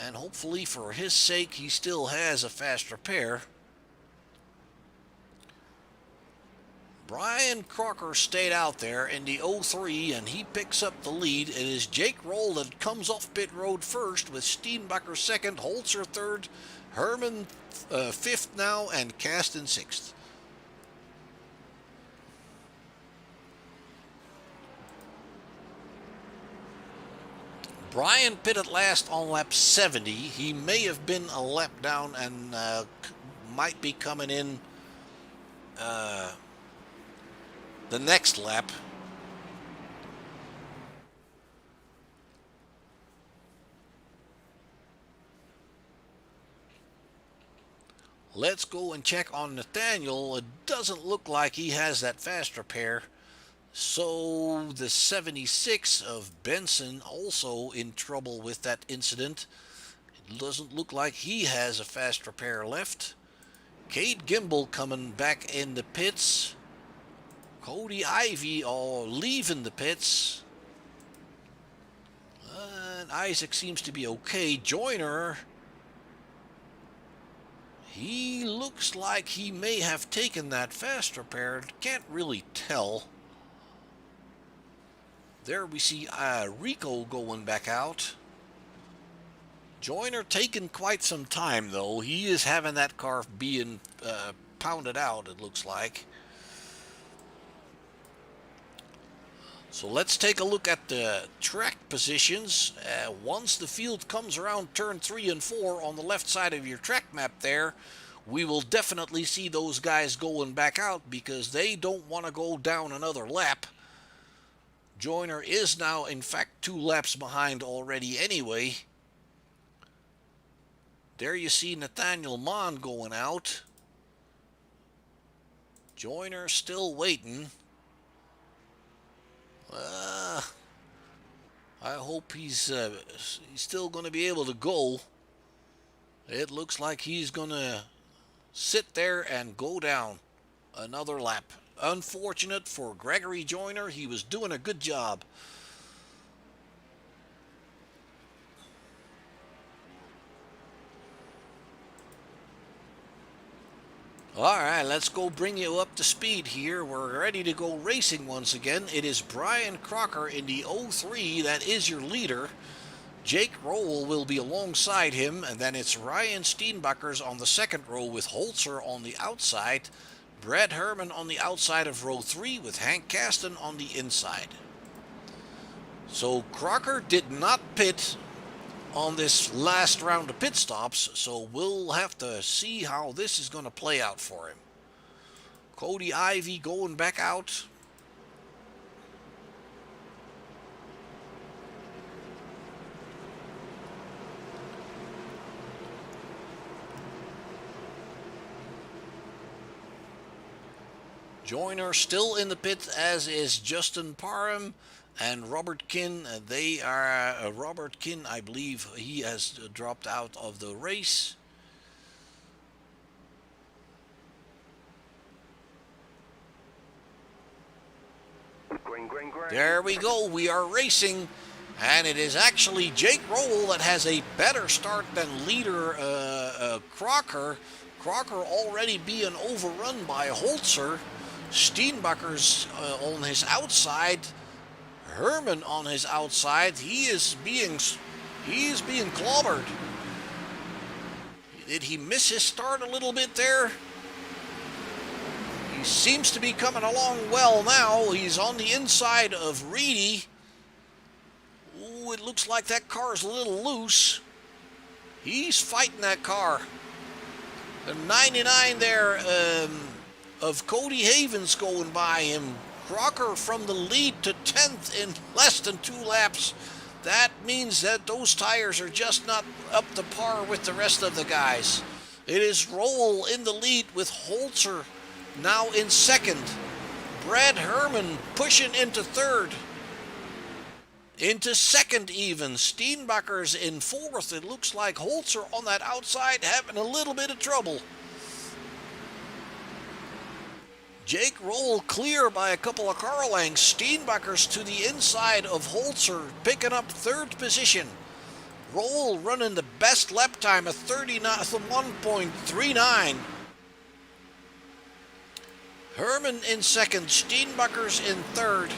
And hopefully for his sake, he still has a fast repair. Brian Crocker stayed out there in the 03, and he picks up the lead. It is Jake Roll that comes off pit road first, with Steenbacher second, Holzer third, Herman fifth now, and Kasten 6th. Brian pitted last on lap 70. He may have been a lap down and might be coming in the next lap. Let's go and check on Nathaniel. It doesn't look like he has that fast repair. So the 76 of Benson also in trouble with that incident. It doesn't look like he has a fast repair left. Cade Gimbel coming back in the pits. Cody Ivy all leaving the pits. And Isaac seems to be okay. Joyner, he looks like he may have taken that fast repair. Can't really tell. There we see Rico going back out. Joyner taking quite some time, though. He is having that car being pounded out, it looks like. So let's take a look at the track positions. Once the field comes around turn 3 and 4 on the left side of your track map there, we will definitely see those guys going back out because they don't want to go down another lap. Joyner is now, in fact, 2 laps behind already anyway. There you see Nathaniel Mann going out. Joyner still waiting. I hope he's still going to be able to go. It looks like he's going to sit there and go down another lap. Unfortunate for Gregory Joyner. He was doing a good job. Alright, let's go bring you up to speed here. We're ready to go racing once again. It is Brian Crocker in the 03 that is your leader. Jake Rowell will be alongside him, and then it's Ryan Steenbuckers on the second row with Holzer on the outside. Brad Herman on the outside of row 3 with Hank Kasten on the inside. So Crocker did not pit on this last round of pit stops, so we'll have to see how this is going to play out for him. Cody Ivy going back out. Joyner still in the pit, as is Justin Parham and Robert Kinn. They are Robert Kinn, I believe he has dropped out of the race. Green. There we go. We are racing, and it is actually Jake Rowell that has a better start than leader Crocker. Crocker already being overrun by Holzer. Steenbacher's on his outside. Herman on his outside. He's being clobbered. Did he miss his start a little bit there? He seems to be coming along well now. He's on the inside of Reedy. Ooh, it looks like that car is a little loose. He's fighting that car. The 99 there of Cody Havens going by him. Crocker from the lead to 10th in less than 2 laps. That means that those tires are just not up to par with the rest of the guys. It is Rowell in the lead with Holzer now in second. Brad Herman pushing into third. Into second even. Steenbacher's in fourth. It looks like Holzer on that outside having a little bit of trouble. Jake Rowell clear by a couple of car lengths. Steenbacher's to the inside of Holzer, picking up third position. Rowell running the best lap time of 1.39. Herman in second. Steenbacher's in third.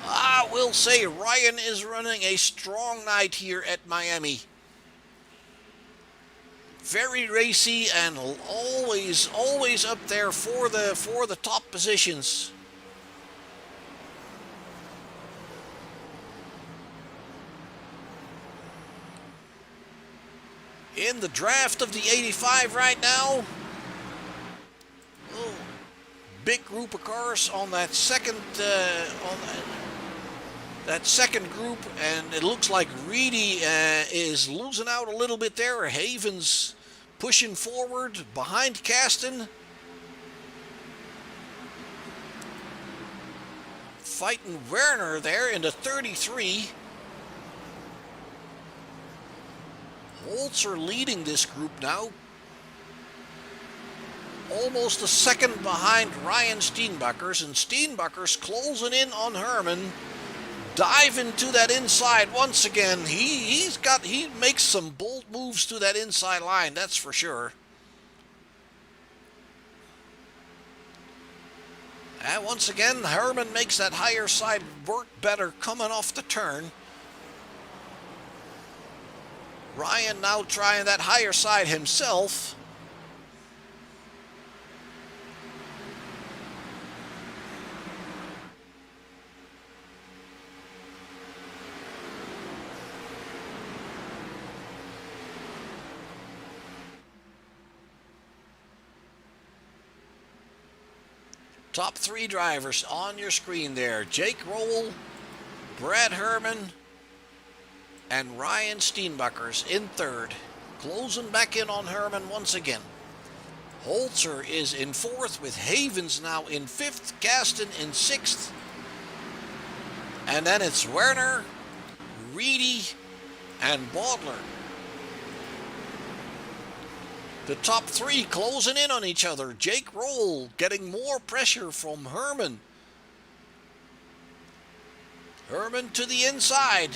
I will say Ryan is running a strong night here at Miami. Very racy and always up there for the top positions. In the draft of the 85 right now. Oh, big group of cars on that second second group, and it looks like Reedy is losing out a little bit there. Havens pushing forward behind Kasten. Fighting Werner there into 33. Holzer leading this group now. Almost a second behind Ryan Steenbacher's, and Steenbacher's closing in on Herman. Diving to that inside once again. He makes some bold moves to that inside line, that's for sure. And once again, Herman makes that higher side work better coming off the turn. Ryan now trying that higher side himself. Top 3 drivers on your screen there. Jake Rowell, Brad Herman, and Ryan Steenbacher's in third. Closing back in on Herman once again. Holzer is in fourth with Havens now in fifth. Kasten in sixth. And then it's Werner, Reedy, and Baudler. The top 3 closing in on each other. Jake Rowell getting more pressure from Herman. Herman to the inside.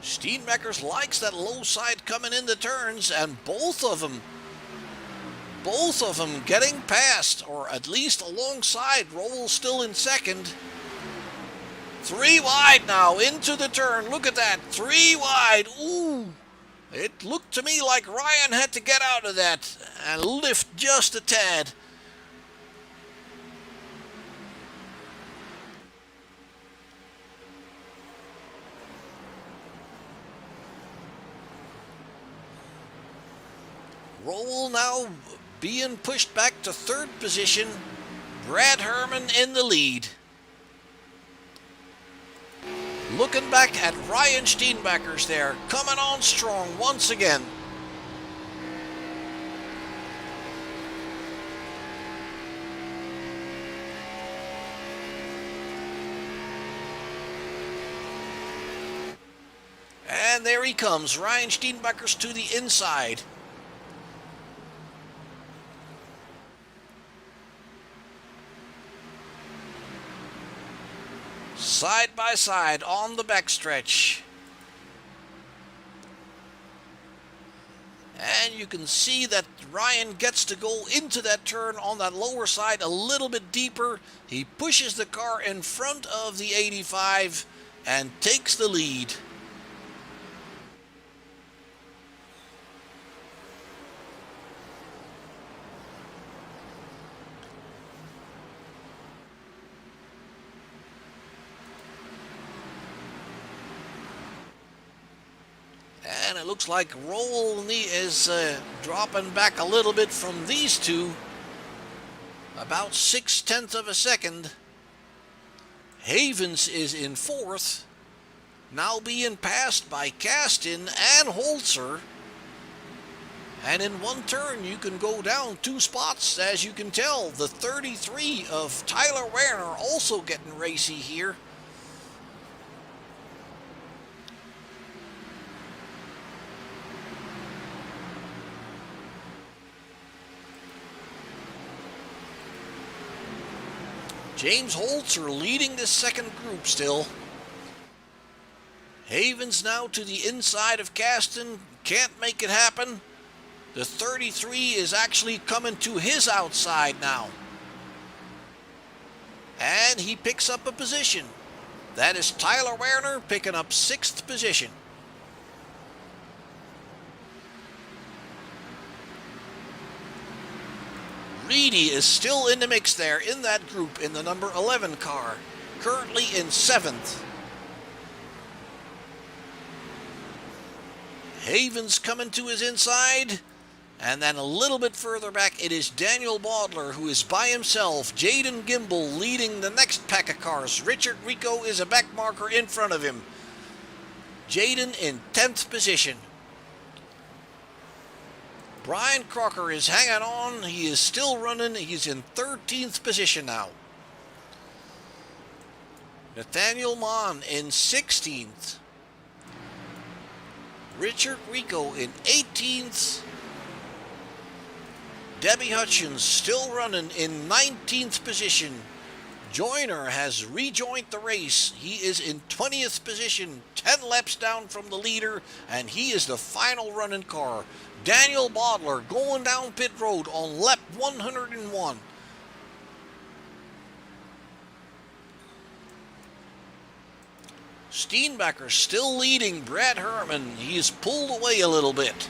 Steenbacher's likes that low side coming in the turns, and both of them getting past, or at least alongside. Rowell still in second. 3 wide now into the turn. Look at that. 3 wide. Ooh. It looked to me like Ryan had to get out of that and lift just a tad. Rowell now being pushed back to third position. Brad Herman in the lead. Looking back at Ryan Steenbacher's there, coming on strong once again. And there he comes, Ryan Steenbacher's to the inside. Side by side on the backstretch. And you can see that Ryan gets to go into that turn on that lower side a little bit deeper. He pushes the car in front of the 85 and takes the lead. And it looks like Roll is dropping back a little bit from these two. About 0.6 of a second. Havens is in fourth. Now being passed by Kasten and Holzer. And in one turn, you can go down 2 spots, as you can tell. The 33 of Tyler Werner also getting racy here. James Holzer leading this second group still. Havens now to the inside of Kasten. Can't make it happen. The 33 is actually coming to his outside now. And he picks up a position. That is Tyler Werner picking up 6th position. Reedy is still in the mix there in that group in the number 11 car, currently in 7th. Havens coming to his inside, and then a little bit further back it is Daniel Baudler who is by himself. Jaden Gimbel leading the next pack of cars. Richard Rico is a back marker in front of him. Jaden in 10th position. Brian Crocker is hanging on. He is still running. He's in 13th position now. Nathaniel Mon in 16th. Richard Rico in 18th. Debbie Hutchins still running in 19th position. Joyner has rejoined the race. He is in 20th position, 10 laps down from the leader, and he is the final running car. Daniel Baudler going down pit road on lap 101. Steenbacher still leading Brad Herman. He is pulled away a little bit.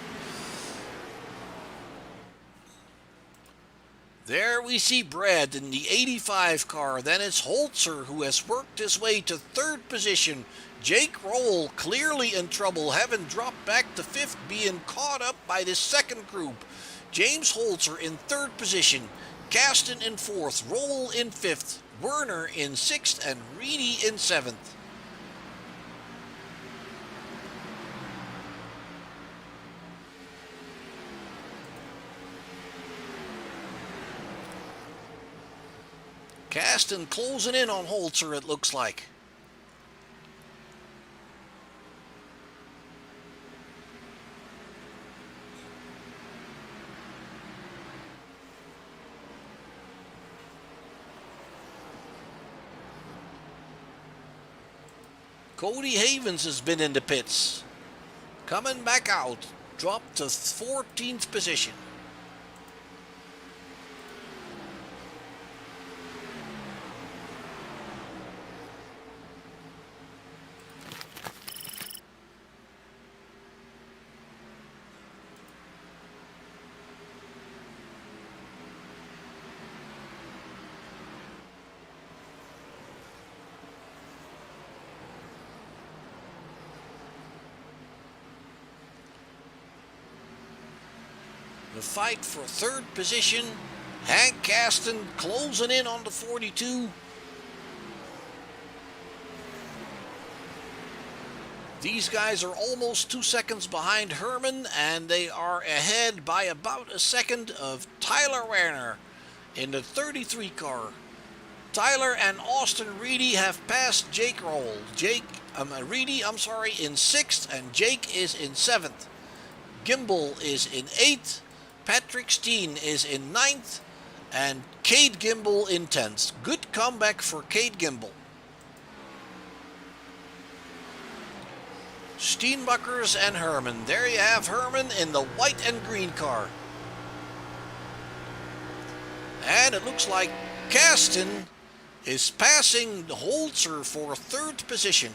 There we see Brad in the 85 car. Then it's Holzer who has worked his way to 3rd position. Jake Roll clearly in trouble, having dropped back to 5th, being caught up by the second group. James Holzer in 3rd position. Kasten in 4th. Roll in 5th. Werner in 6th. And Reedy in 7th. Kasten closing in on Holzer, it looks like. Cody Havens has been in the pits. Coming back out, dropped to 14th position. The fight for 3rd position. Hank Kasten closing in on the 42. These guys are almost 2 seconds behind Herman, and they are ahead by about a second of Tyler Werner in the 33 car. Tyler and Austin Reedy have passed Jake Roll. Reedy, in 6th, and Jake is in 7th. Gimbel is in 8th. Patrick Steen is in 9th, and Cade Gimbel in 10th. Good comeback for Cade Gimbel. Steenbuckers and Herman. There you have Herman in the white and green car. And it looks like Kasten is passing Holzer for third position.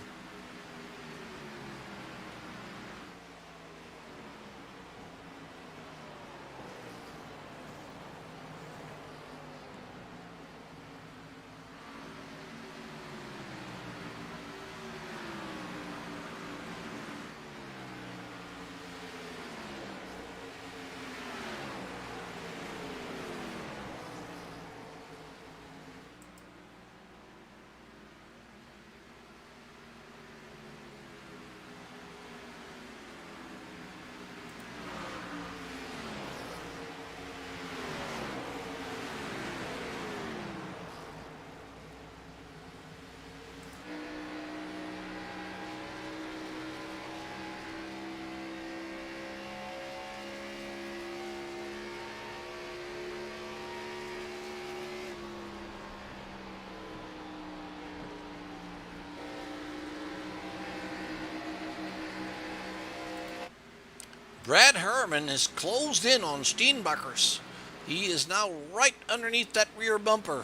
Brad Herman has closed in on Steenbuckers. He is now right underneath that rear bumper.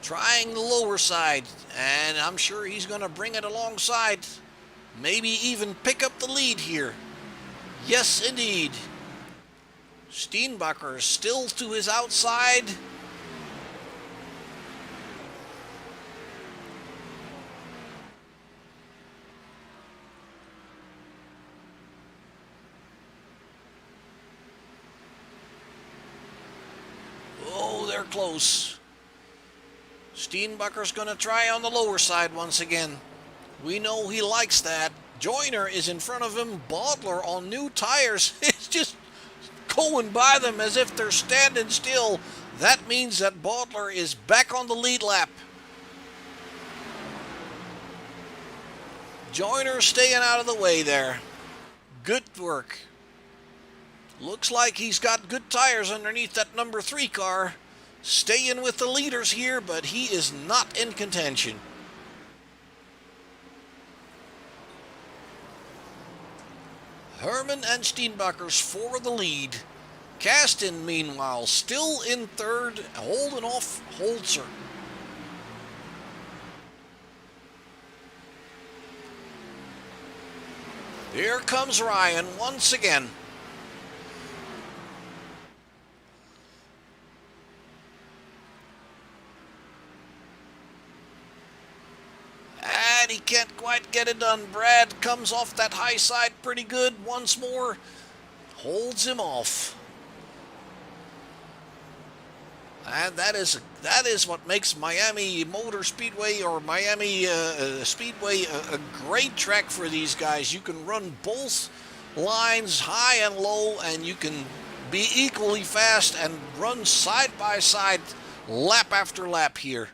Trying the lower side, and I'm sure he's going to bring it alongside. Maybe even pick up the lead here. Yes, indeed. Steenbuckers still to his outside. Oh, they're close. Steenbucker's going to try on the lower side once again. We know he likes that. Joyner is in front of him. Bodler on new tires is just going by them as if they're standing still. That means that Bodler is back on the lead lap. Joyner staying out of the way there. Good work. Looks like he's got good tires underneath that number 3 car. Staying with the leaders here, but he is not in contention. Herman and Steenbuckers for the lead. Kasten, meanwhile, still in third, holding off Holzer. Here comes Ryan once again. And he can't quite get it done. Brad comes off that high side pretty good once more. Holds him off. And that is what makes Miami Motor Speedway or Miami Speedway a great track for these guys. You can run both lines, high and low, and you can be equally fast and run side by side, lap after lap here.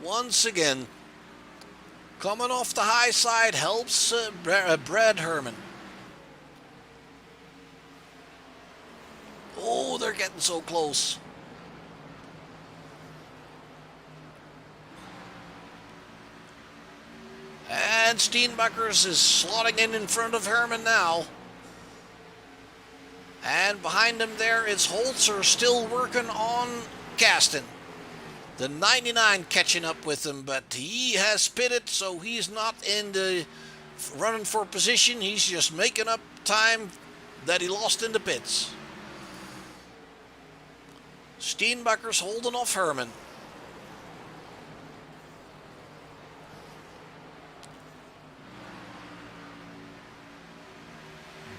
Once again, coming off the high side helps Brad Herman. Oh, they're getting so close. And Steenbuckers is slotting in front of Herman now. And behind him there is Holzer still working on Kasten. The 99 catching up with him, but he has pitted, so he's not in the running for position. He's just making up time that he lost in the pits. Steenbuckers holding off Herman.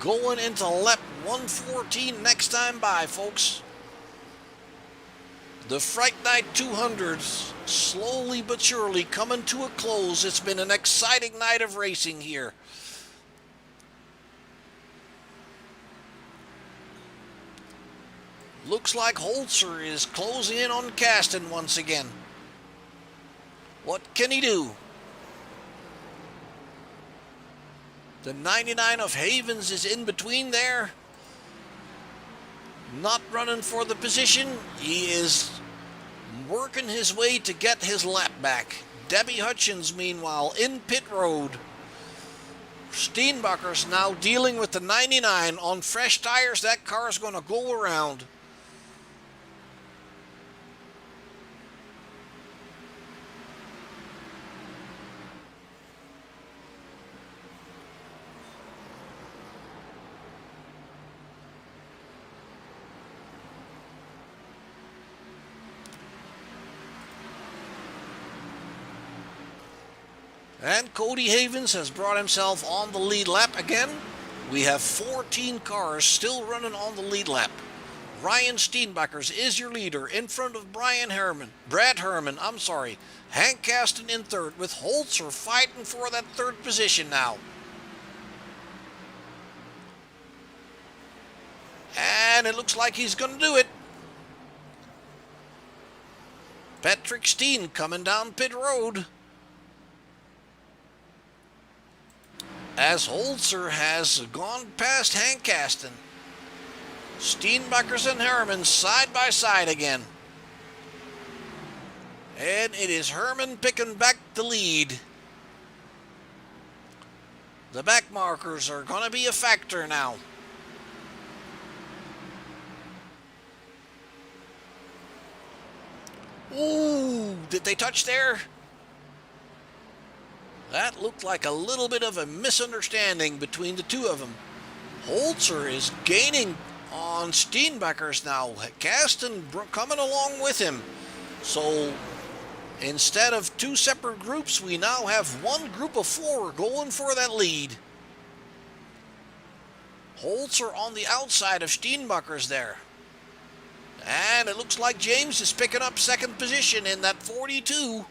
Going into lap 114 next time by, folks. The Fright Night 200s slowly but surely coming to a close. It's been an exciting night of racing here. Looks like Holzer is closing in on Kasten once again. What can he do? The 99 of Havens is in between there. Not running for the position. He is working his way to get his lap back. Debbie Hutchins, meanwhile, in pit road. Steenbacher's now dealing with the 99 on fresh tires. That car's going to go around. And Cody Havens has brought himself on the lead lap again. We have 14 cars still running on the lead lap. Ryan Steenbachers is your leader in front of Brad Herman, Hank Caston in third, with Holzer fighting for that third position now. And it looks like he's going to do it. Patrick Steen coming down pit road. As Holzer has gone past Hank Caston. Steenbachers and Herman side by side again. And it is Herman picking back the lead. The back markers are going to be a factor now. Ooh, did they touch there? That looked like a little bit of a misunderstanding between the two of them. Holzer is gaining on Steenbachers now. Caston coming along with him. So instead of two separate groups, we now have one group of four going for that lead. Holzer on the outside of Steenbachers there. And it looks like James is picking up second position in that 42.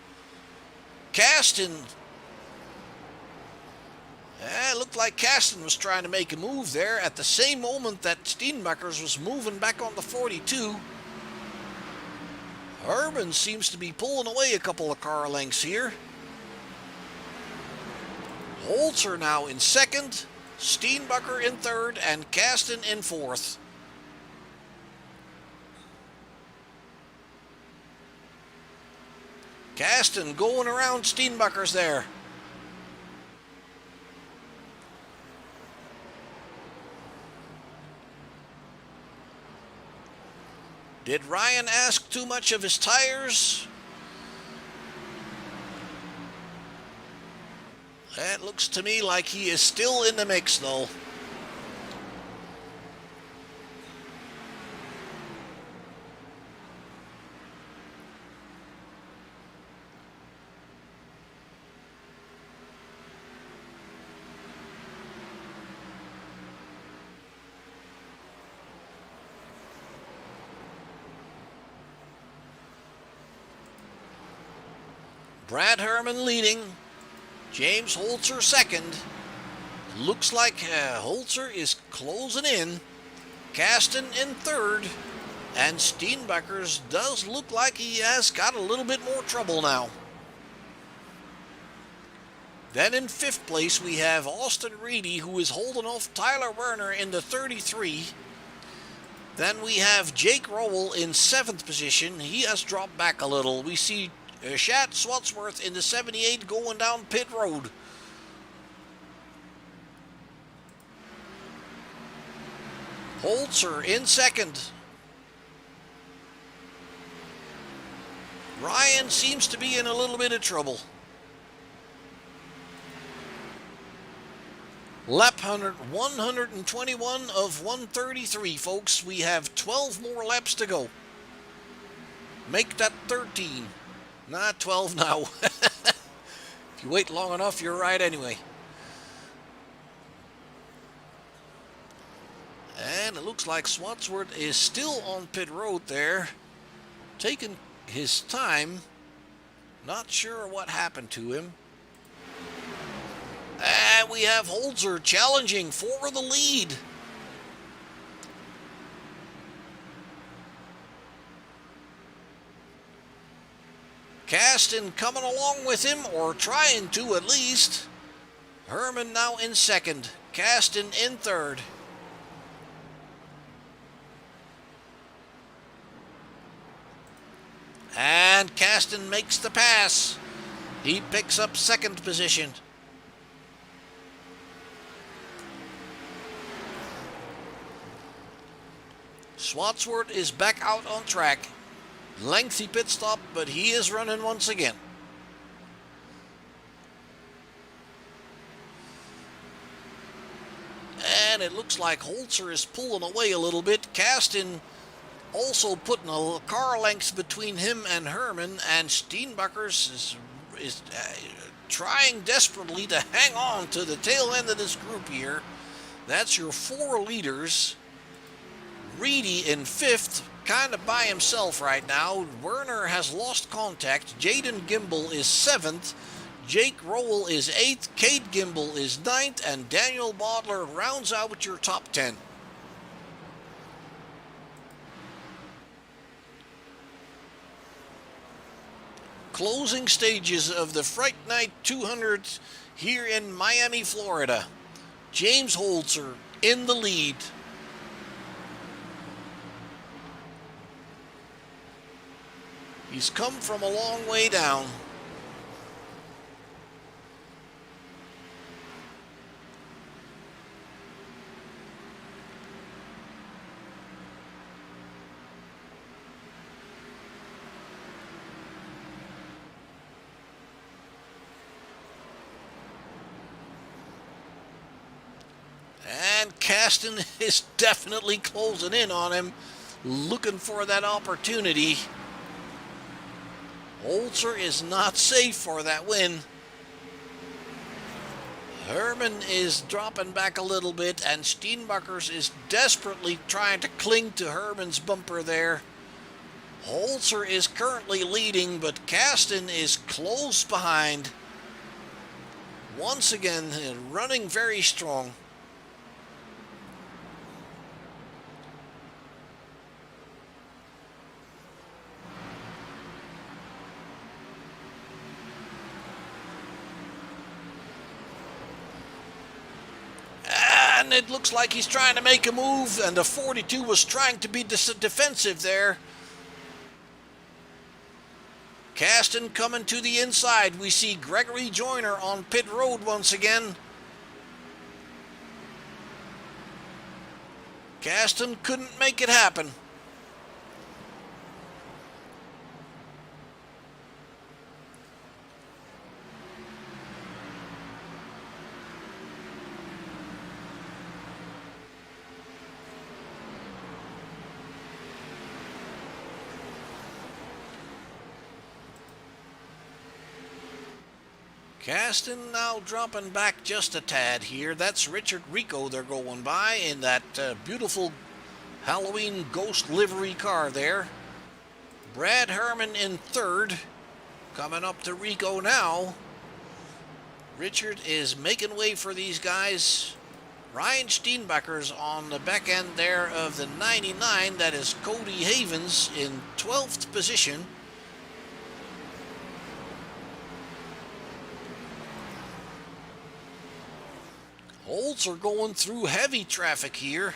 Caston. It looked like Caston was trying to make a move there at the same moment that Steenbachers was moving back on the 42. Herman seems to be pulling away a couple of car lengths here. Holzer now in second, Steenbacher in third, and Caston in fourth. Caston going around Steenbachers there. Did Ryan ask too much of his tires? That looks to me like he is still in the mix, though. Brad Herman leading, James Holzer second. Looks like Holzer is closing in. Caston in third. And Steenbachers does look like he has got a little bit more trouble now. Then in fifth place we have Austin Reedy, who is holding off Tyler Werner in the 33. Then we have Jake Rowell in seventh position. He has dropped back a little. We see Shat Swatsworth in the 78 going down pit road. Holzer in second. Ryan seems to be in a little bit of trouble. Lap 121 of 133, folks. We have 12 more laps to go. Make that 13. Not 12 now. If you wait long enough, you're right anyway. And it looks like Swatsworth is still on pit road there, taking his time. Not sure what happened to him. And we have Holzer challenging for the lead. Caston coming along with him, or trying to at least. Herman now in second. Caston in third. And And Caston makes the pass. He picks up second position. Swansworth is back out on track. Lengthy pit stop, but he is running once again. And it looks like Holzer is pulling away a little bit. Caston also putting a car length between him and Herman, and Steenbakkers is trying desperately to hang on to the tail end of this group here. That's your four leaders. Reedy in fifth, kind of by himself right now. Werner has lost contact. Jaden Gimbel is seventh. Jake Rowell is 8th, Cade Gimbel is 9th, and Daniel Bodler rounds out your top 10. Closing stages of the Fright Night 200 here in Miami, Florida. James Holzer in the lead. He's come from a long way down. And Caston is definitely closing in on him, looking for that opportunity. Holzer is not safe for that win. Herman is dropping back a little bit, and Steenbakkers is desperately trying to cling to Herman's bumper there. Holzer is currently leading, but Caston is close behind. Once again, running very strong. And it looks like he's trying to make a move, and the 42 was trying to be defensive there. Caston coming to the inside. We see Gregory Joyner on pit road once again. Caston couldn't make it happen. Caston now dropping back just a tad here. That's Richard Rico they're going by in that beautiful Halloween ghost livery car there. Brad Herman in third. Coming up to Rico now. Richard is making way for these guys. Ryan Steenbakkers on the back end there of the 99. That is Cody Havens in 12th position. Holzer going through heavy traffic here.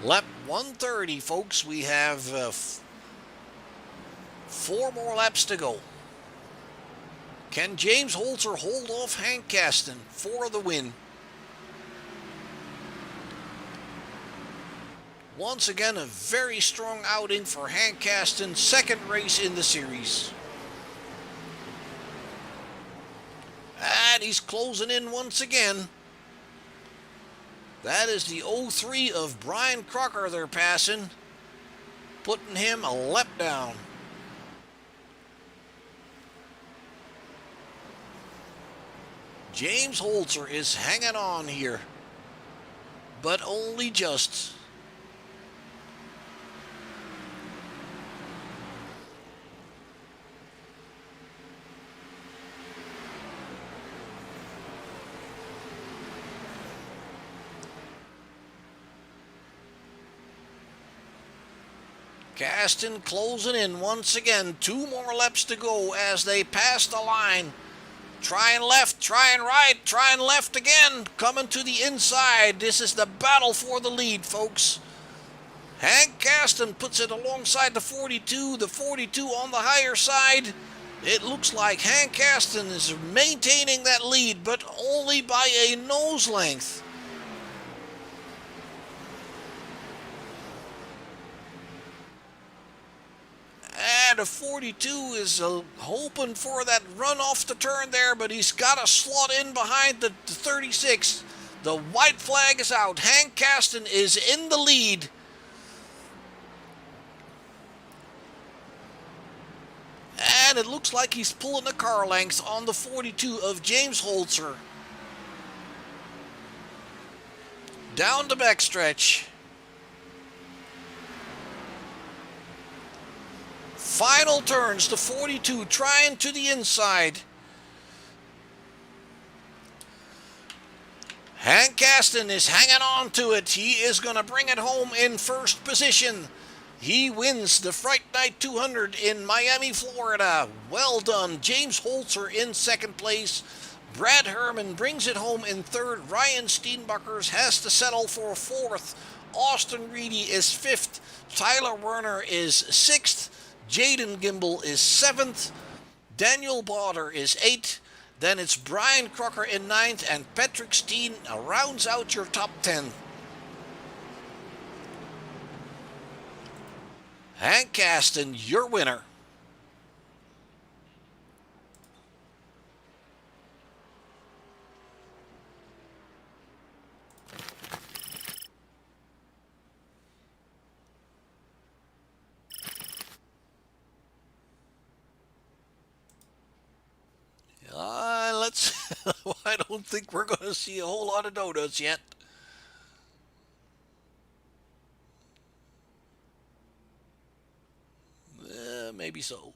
Lap 130, folks. We have 4 more laps to go. Can James Holzer hold off Hank Caston for the win? Once again, a very strong outing for Hank Caston, second race in the series. And he's closing in once again. That is the 03 of Brian Crocker they're passing, putting him a lap down. James Holzer is hanging on here, but only just. Caston closing in once again. 2 more laps to go as they pass the line. Trying left, trying right, trying left again. Coming to the inside. This is the battle for the lead, folks. Hank Gaston puts it alongside the 42. The 42 on the higher side. It looks like Hank Gaston is maintaining that lead, but only by a nose length. And a 42 is hoping for that run off the turn there, but he's got to slot in behind the 36. The white flag is out. Hank Gaston is in the lead. And it looks like he's pulling a car length on the 42 of James Holzer. Down the backstretch. Final turns, the 42 trying to the inside. Hank Gaston is hanging on to it. He is going to bring it home in first position. He wins the Fright Night 200 in Miami, Florida. Well done. James Holzer in second place. Brad Herman brings it home in third. Ryan Steenbuckers has to settle for fourth. Austin Reedy is fifth. Tyler Werner is sixth. Jaden Gimbel is seventh. Daniel Bauder is eighth. Then it's Brian Crocker in ninth, and Patrick Steen rounds out your top 10. Hank Gaston, your winner. I don't think we're going to see a whole lot of donuts yet. Maybe so.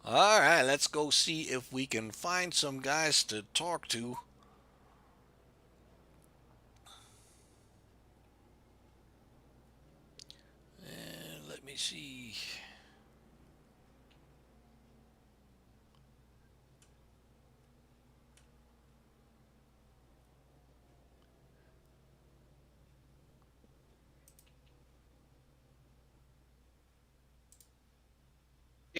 All right, let's go see if we can find some guys to talk to. And let me see.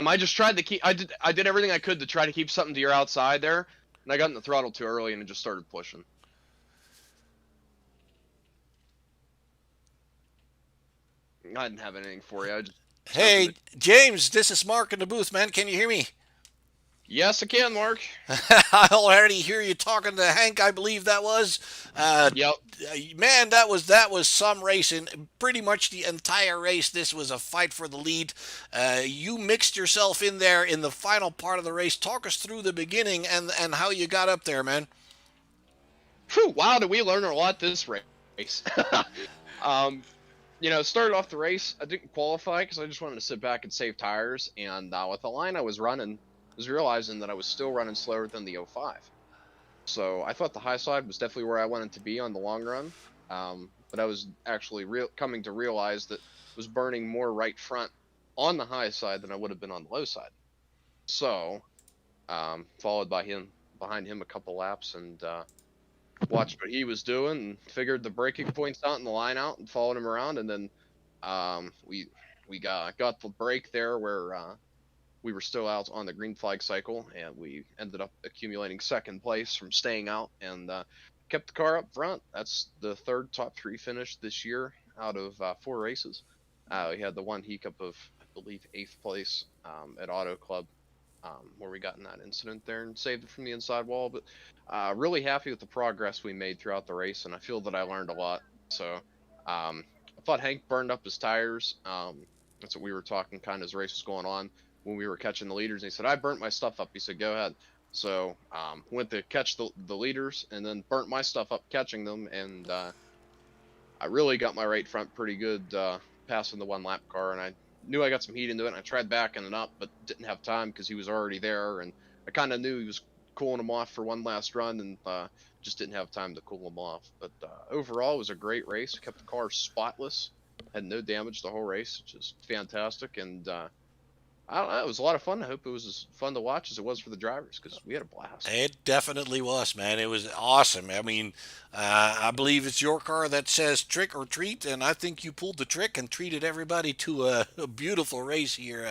I just tried to keep. I did everything I could to try to keep something to your outside there, and I got in the throttle too early and it just started pushing. I didn't have anything for you. I just Hey, James, this is Mark in the booth, man. Can you hear me? Yes, I can, Mark. I already hear you talking to Hank, I believe that was. Yep. Man, that was some racing. Pretty much the entire race, this was a fight for the lead. You mixed yourself in there in the final part of the race. Talk us through the beginning and how you got up there, man. Whew, wow, did we learn a lot this race. Started off the race. I didn't qualify because I just wanted to sit back and save tires. And with the line I was running, I was realizing that I was still running slower than the 05. So I thought the high side was definitely where I wanted to be on the long run. But I was actually coming to realize that I was burning more right front on the high side than I would have been on the low side. So, followed behind him a couple laps and watched what he was doing and figured the braking points out and the line out and followed him around. And then we got the break there where we were still out on the green flag cycle, and we ended up accumulating second place from staying out and kept the car up front. That's the third top 3 finish this year out of 4 races. We had the one hiccup of, I believe, 8th place at Auto Club, where we got in that incident there and saved it from the inside wall. But really happy with the progress we made throughout the race, and I feel that I learned a lot. So I thought Hank burned up his tires. That's what we were talking kind of as the race was going on when we were catching the leaders. And he said, I burnt my stuff up. He said, go ahead. So went to catch the leaders and then burnt my stuff up catching them. And I really got my right front pretty good passing the one lap car. And I knew I got some heat into it. And I tried backing it up, but didn't have time because he was already there. And I kind of knew he was cooling him off for one last run and just didn't have time to cool him off. But overall, it was a great race. Kept the car spotless. Had no damage the whole race, which is fantastic. And I don't know, it was a lot of fun. I hope it was as fun to watch as it was for the drivers because we had a blast. It definitely was, man. It was awesome. I mean, I believe it's your car that says trick or treat, and I think you pulled the trick and treated everybody to a beautiful race here,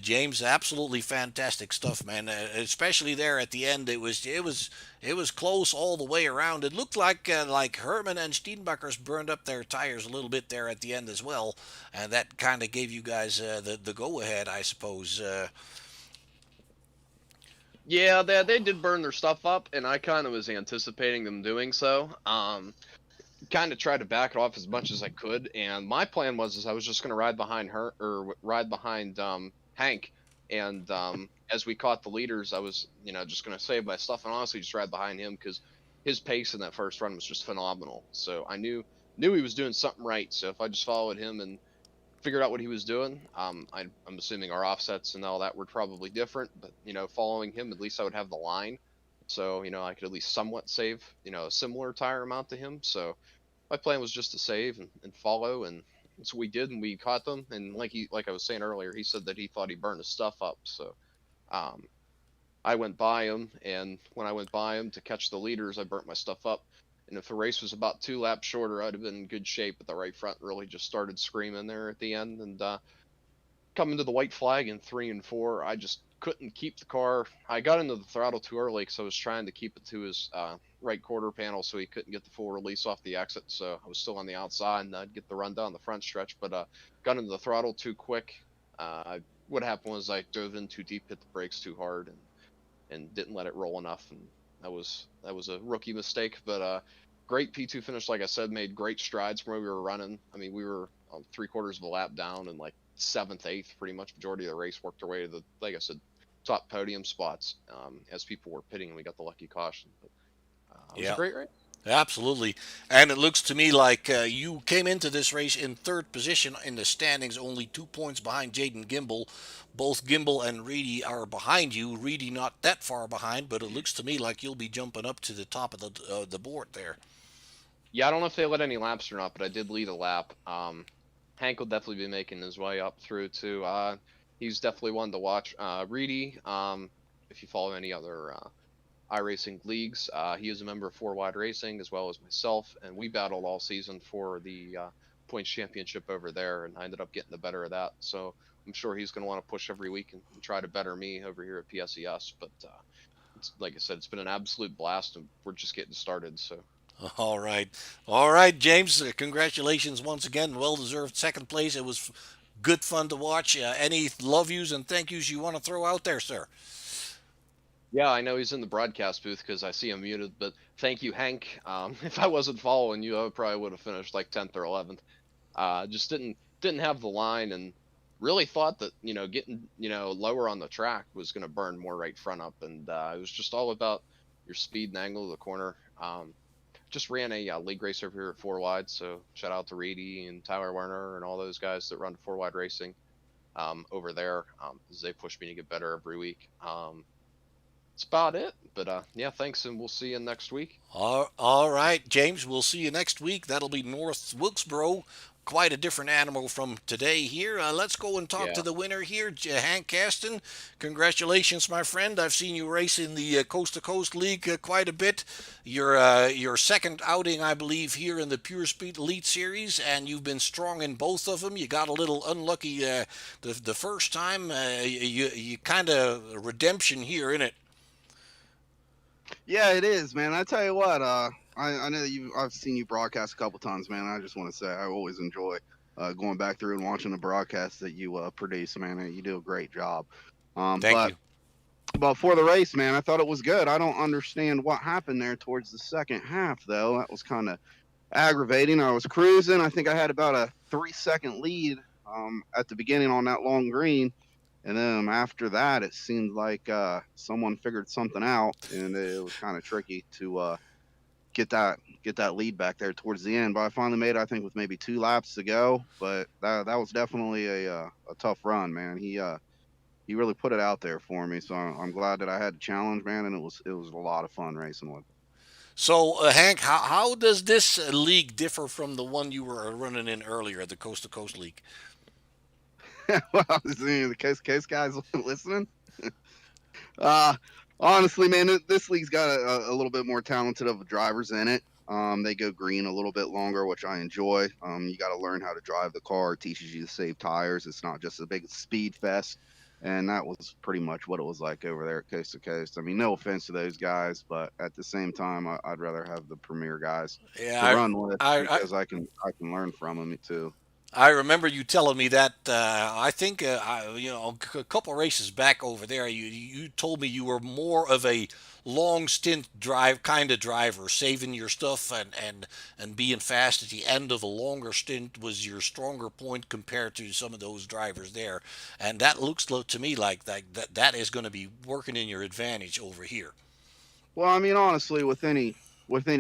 James. Absolutely fantastic stuff, man. Especially there at the end, it was close all the way around. It looked like Herman and Steenbachers burned up their tires a little bit there at the end as well, and that kind of gave you guys the go ahead, I suppose. Yeah, they did burn their stuff up, and I kind of was anticipating them doing so. Kind of tried to back it off as much as I could, and my plan was is I was just going to ride behind her or ride behind Hank, and as we caught the leaders, I was just going to save my stuff and honestly just ride behind him because his pace in that first run was just phenomenal. So I knew he was doing something right. So if I just followed him and figured out what he was doing, I'm assuming our offsets and all that were probably different, but following him, at least I would have the line, so I could at least somewhat save a similar tire amount to him. So my plan was just to save and follow, and that's what we did, and we caught them. And like I was saying earlier, he said that he thought he burned his stuff up. So um, I went by him, and when I went by him to catch the leaders, I burnt my stuff up. And if the race was about 2 laps shorter, I'd have been in good shape. But the right front really just started screaming there at the end, and coming to the white flag in 3 and 4, I just couldn't keep the car. I got into the throttle too early because I was trying to keep it to his right quarter panel so he couldn't get the full release off the exit. So I was still on the outside and I'd get the run down the front stretch, but got into the throttle too quick. What happened was I dove in too deep, hit the brakes too hard, and didn't let it roll enough. And that was a rookie mistake, but great P2 finish. Like I said, made great strides from where we were running. I mean, we were 3/4 of a lap down and like seventh, eighth, pretty much majority of the race, worked our way to the, like I said, top podium spots as people were pitting, and we got the lucky caution. But it was a Yeah. great race. Absolutely. And it looks to me like you came into this race in third position in the standings, only 2 points behind Jaden Gimbel. Both Gimbel and Reedy are behind you. Reedy not that far behind, but it looks to me like you'll be jumping up to the top of the board there. Yeah, I don't know if they let any laps or not, but I did lead a lap. Hank will definitely be making his way up through too. He's definitely one to watch. Reedy, if you follow any other iRacing leagues, he is a member of Four Wide Racing as well as myself, and we battled all season for the points championship over there, and I ended up getting the better of that. So I'm sure he's going to want to push every week and try to better me over here at PSES. But it's, like I said, it's been an absolute blast, and we're just getting started. So. All right. All right, James. Congratulations once again. Well deserved second place. It was good fun to watch. Any love yous and thank yous you want to throw out there, sir? Yeah, I know he's in the broadcast booth because I see him muted. But thank you, Hank. If I wasn't following you, I probably would have finished like 10th or 11th. Just didn't have the line, and really thought that getting lower on the track was going to burn more right front up, and it was just all about your speed and angle of the corner. Just ran a league race over here at Four Wide, so shout out to Reedy and Tyler Werner and all those guys that run Four Wide Racing over there, as they push me to get better every week. That's about it. But yeah, thanks, and we'll see you next week. All right, James. We'll see you next week. That'll be North Wilkesboro. Quite a different animal from today here. Let's go and talk to Yeah. the winner here, Hank Caston. Congratulations, my friend. I've seen you race in the Coast to Coast League quite a bit. Your second outing, I believe, here in the Pure Speed Elite Series, and you've been strong in both of them. You got a little unlucky the first time. You kind of redemption here, in it. Yeah, it is, man. I tell you what, I know that I've seen you broadcast a couple times, man. I just want to say I always enjoy going back through and watching the broadcasts that you produce, man. You do a great job. Thank But you. but for the race, man, I thought it was good. I don't understand what happened there towards the second half, though. That was kind of aggravating. I was cruising. I think I had about a 3 second lead at the beginning on that long green. And then after that, it seemed like someone figured something out, and it was kind of tricky to get that lead back there towards the end. But I finally made it, I think, with maybe 2 laps to go. But that was definitely a tough run, man. He really put it out there for me. So I'm glad that I had the challenge, man, and it was a lot of fun racing with. So, Hank, how does this league differ from the one you were running in earlier, the Coast to Coast League? Well, is any of the Coast to Coast guys listening? Uh, Honestly, man, this league's got a little bit more talented of drivers in it. They go green a little bit longer, which I enjoy. You got to learn how to drive the car. It teaches you to save tires. It's not just a big speed fest. And that was pretty much what it was like over there at Coast to Coast. I mean, no offense to those guys, but at the same time, I'd rather have the premier guys to Yeah, run with I because I can learn from them too. I remember you telling me that. I think a couple races back over there, you told me you were more of a long stint drive kind of driver, saving your stuff and being fast at the end of a longer stint was your stronger point compared to some of those drivers there, and that looks to me like that is going to be working in your advantage over here. Well, I mean, honestly, with any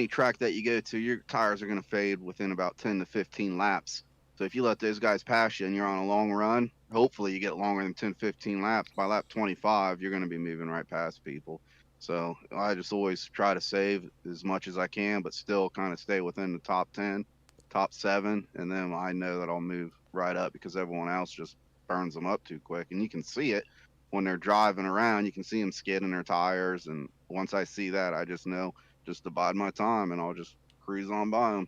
track that you go to, your tires are going to fade within about 10 to 15 laps. So if you let those guys pass you and you're on a long run, hopefully you get longer than 10, 15 laps. By lap 25, you're going to be moving right past people. So I just always try to save as much as I can, but still kind of stay within the top 10, top 7, and then I know that I'll move right up because everyone else just burns them up too quick. And you can see it when they're driving around. You can see them skidding their tires, and once I see that, I just know just to bide my time, and I'll just cruise on by them.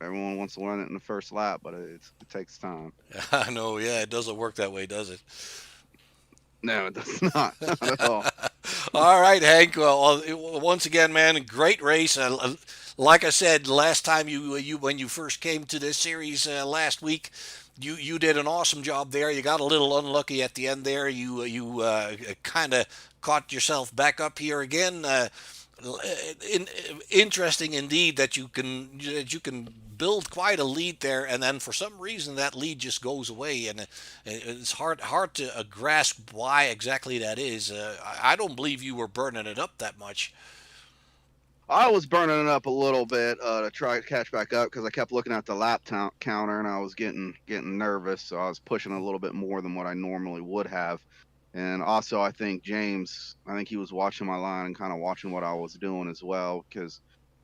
Everyone wants to win it in the first lap, but it takes time. I know, yeah, it doesn't work that way, does it? No, it does not, not at all. All right, Hank. Well, once again, man, great race. Like I said last time, you when you first came to this series last week, you did an awesome job there. You got a little unlucky at the end there. You kind of caught yourself back up here again. In, Interesting indeed that you can build quite a lead there, and then for some reason that lead just goes away, and it's hard to grasp why exactly that is. I don't believe you were burning it up that much. I was burning it up a little bit to try to catch back up because I kept looking at the lap counter and I was getting nervous, so I was pushing a little bit more than what I normally would have. And also, I think James, I think he was watching my line and kind of watching what I was doing as well. Because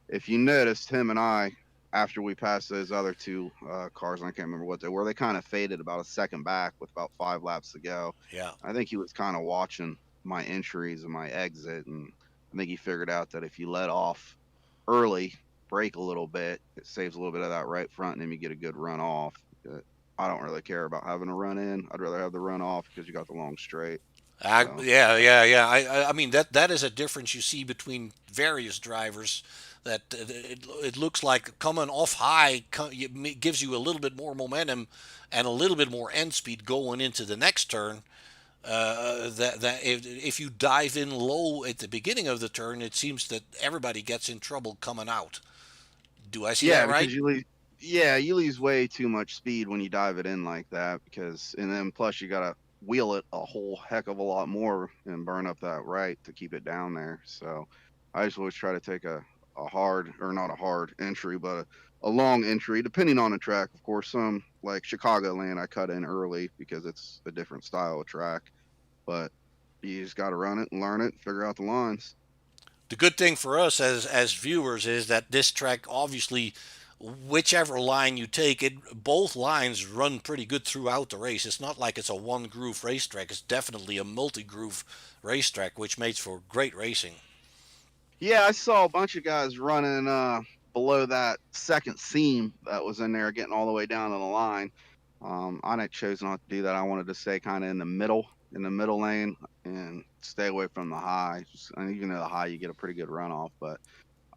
if you noticed, him and I, after we passed those other two cars, and I can't remember what they were, they kind of faded about a second back with about 5 laps to go. Yeah. I think he was kind of watching my entries and my exit, and I think he figured out that if you let off early, brake a little bit, it saves a little bit of that right front, and then you get a good run off. I don't really care about having a run in. I'd rather have the run off because you got the long straight. So Yeah, yeah, yeah. I mean that is a difference you see between various drivers. That it looks like coming off high gives you a little bit more momentum and a little bit more end speed going into the next turn. That if you dive in low at the beginning of the turn, it seems that everybody gets in trouble coming out. Do I see yeah, that right? because you lose way too much speed when you dive it in like that. Because and then plus you gotta wheel it a whole heck of a lot more and burn up that right to keep it down there. So I just always try to take a hard or not a hard entry, but a long entry, depending on the track. Of course, some like Chicagoland, I cut in early because it's a different style of track. But you just got to run it and learn it, and figure out the lines. The good thing for us as viewers is that this track obviously whichever line you take it both lines run pretty good throughout the race. It's not like it's a one groove racetrack. It's definitely a multi groove racetrack, which makes for great racing. Yeah, I saw a bunch of guys running below that second seam that was in there, getting all the way down to the line. I chose not to do that. I wanted to stay kind of in the middle lane, and stay away from the high. And even though the high, you get a pretty good runoff, but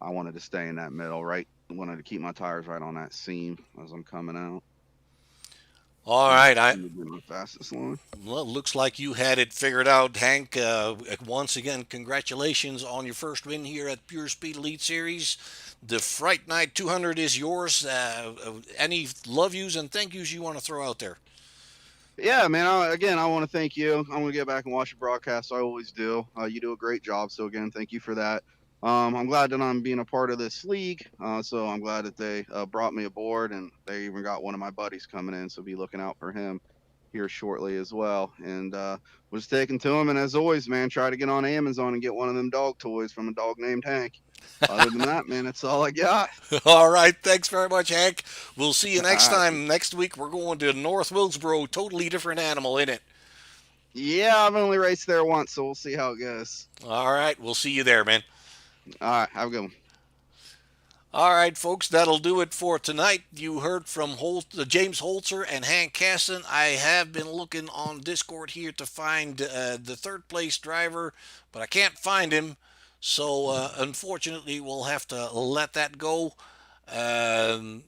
I wanted to stay in that middle, right? Wanted to keep my tires right on that seam as I'm coming out. All And right, be my fastest line. well, looks like you had it figured out, Hank. Once again, congratulations on your first win here at Pure Speed Elite Series. The Fright Night 200 is yours. Any love yous and thank yous you want to throw out there? Yeah, man. Again, I want to thank you. I'm going to get back and watch the broadcast. I always do. You do a great job. So again, thank you for that. I'm glad that I'm being a part of this league. So I'm glad that they brought me aboard, and they even got one of my buddies coming in. So be looking out for him. here shortly as well. And was taken to him. And as always, man, try to get on Amazon and get one of them dog toys from a dog named Hank. Other than that, man, that's all I got. All right, thanks very much, Hank. We'll see you next Uh, time. Next week, we're going to North Wilkesboro. Totally different animal in it. yeah, I've only raced there once, so we'll see how it goes. All right, we'll see you there, man. All right, have a good one. All right, folks, that'll do it for tonight. You heard from James Holzer and Hank Casson. I have been looking on Discord here to find the third place driver, but I can't find him. So unfortunately, we'll have to let that go. Um,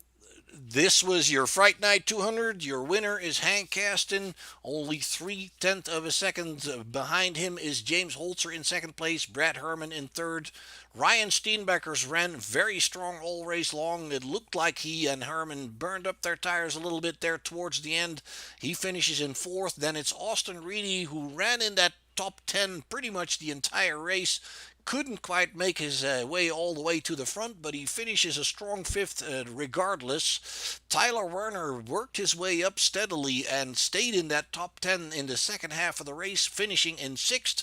this was your Fright Night 200. Your winner is Hank Caston. Only 3/10 of a second behind him is James Holzer in second place. Brad Herman in third. Ryan Steenbeckers ran very strong all race long. It looked like he and Herman burned up their tires a little bit there towards the end. He finishes in fourth. Then it's Austin Reedy who ran in that top 10 pretty much the entire race. Couldn't quite make his way all the way to the front, but he finishes a strong fifth regardless. Tyler Werner worked his way up steadily and stayed in that top 10 in the second half of the race, finishing in sixth.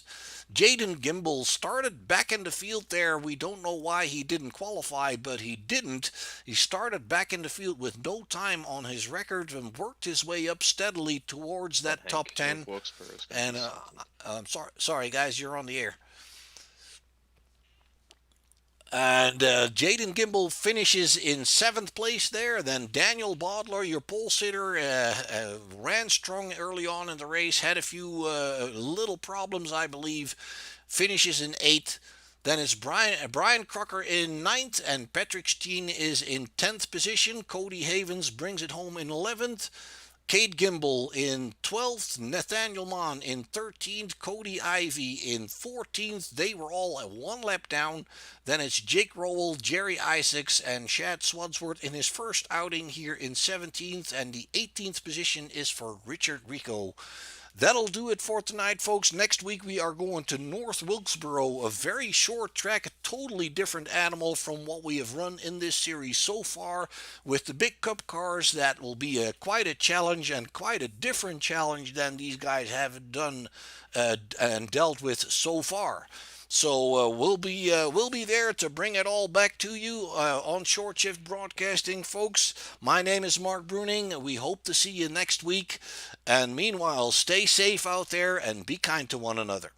Jaden Gimbel started back in the field there. We don't know why he didn't qualify, but he didn't. He started back in the field with no time on his record and worked his way up steadily towards that top 10. And I'm sorry, guys, you're on the air. And Jaden Gimbel finishes in seventh place there. Then Daniel Bodler, your pole sitter, ran strong early on in the race, had a few little problems, I believe, finishes in eighth. Then it's Brian Crocker in ninth, and Patrick Steen is in 10th position. Cody Havens brings it home in 11th. Cade Gimbel in 12th, Nathaniel Mann in 13th, Cody Ivy in 14th. They were all at one lap down. Then it's Jake Rowell, Jerry Isaacs, and Chad Swadsworth in his first outing here in 17th. And the 18th position is for Richard Rico. That'll do it for tonight, folks. Next week we are going to North Wilkesboro, a very short track, a totally different animal from what we have run in this series so far. With the big cup cars, that will be quite a challenge and quite a different challenge than these guys have done and dealt with so far. So we'll be there to bring it all back to you on Short Shift Broadcasting, folks. My name is Mark Bruning. We hope to see you next week. And meanwhile, stay safe out there and be kind to one another.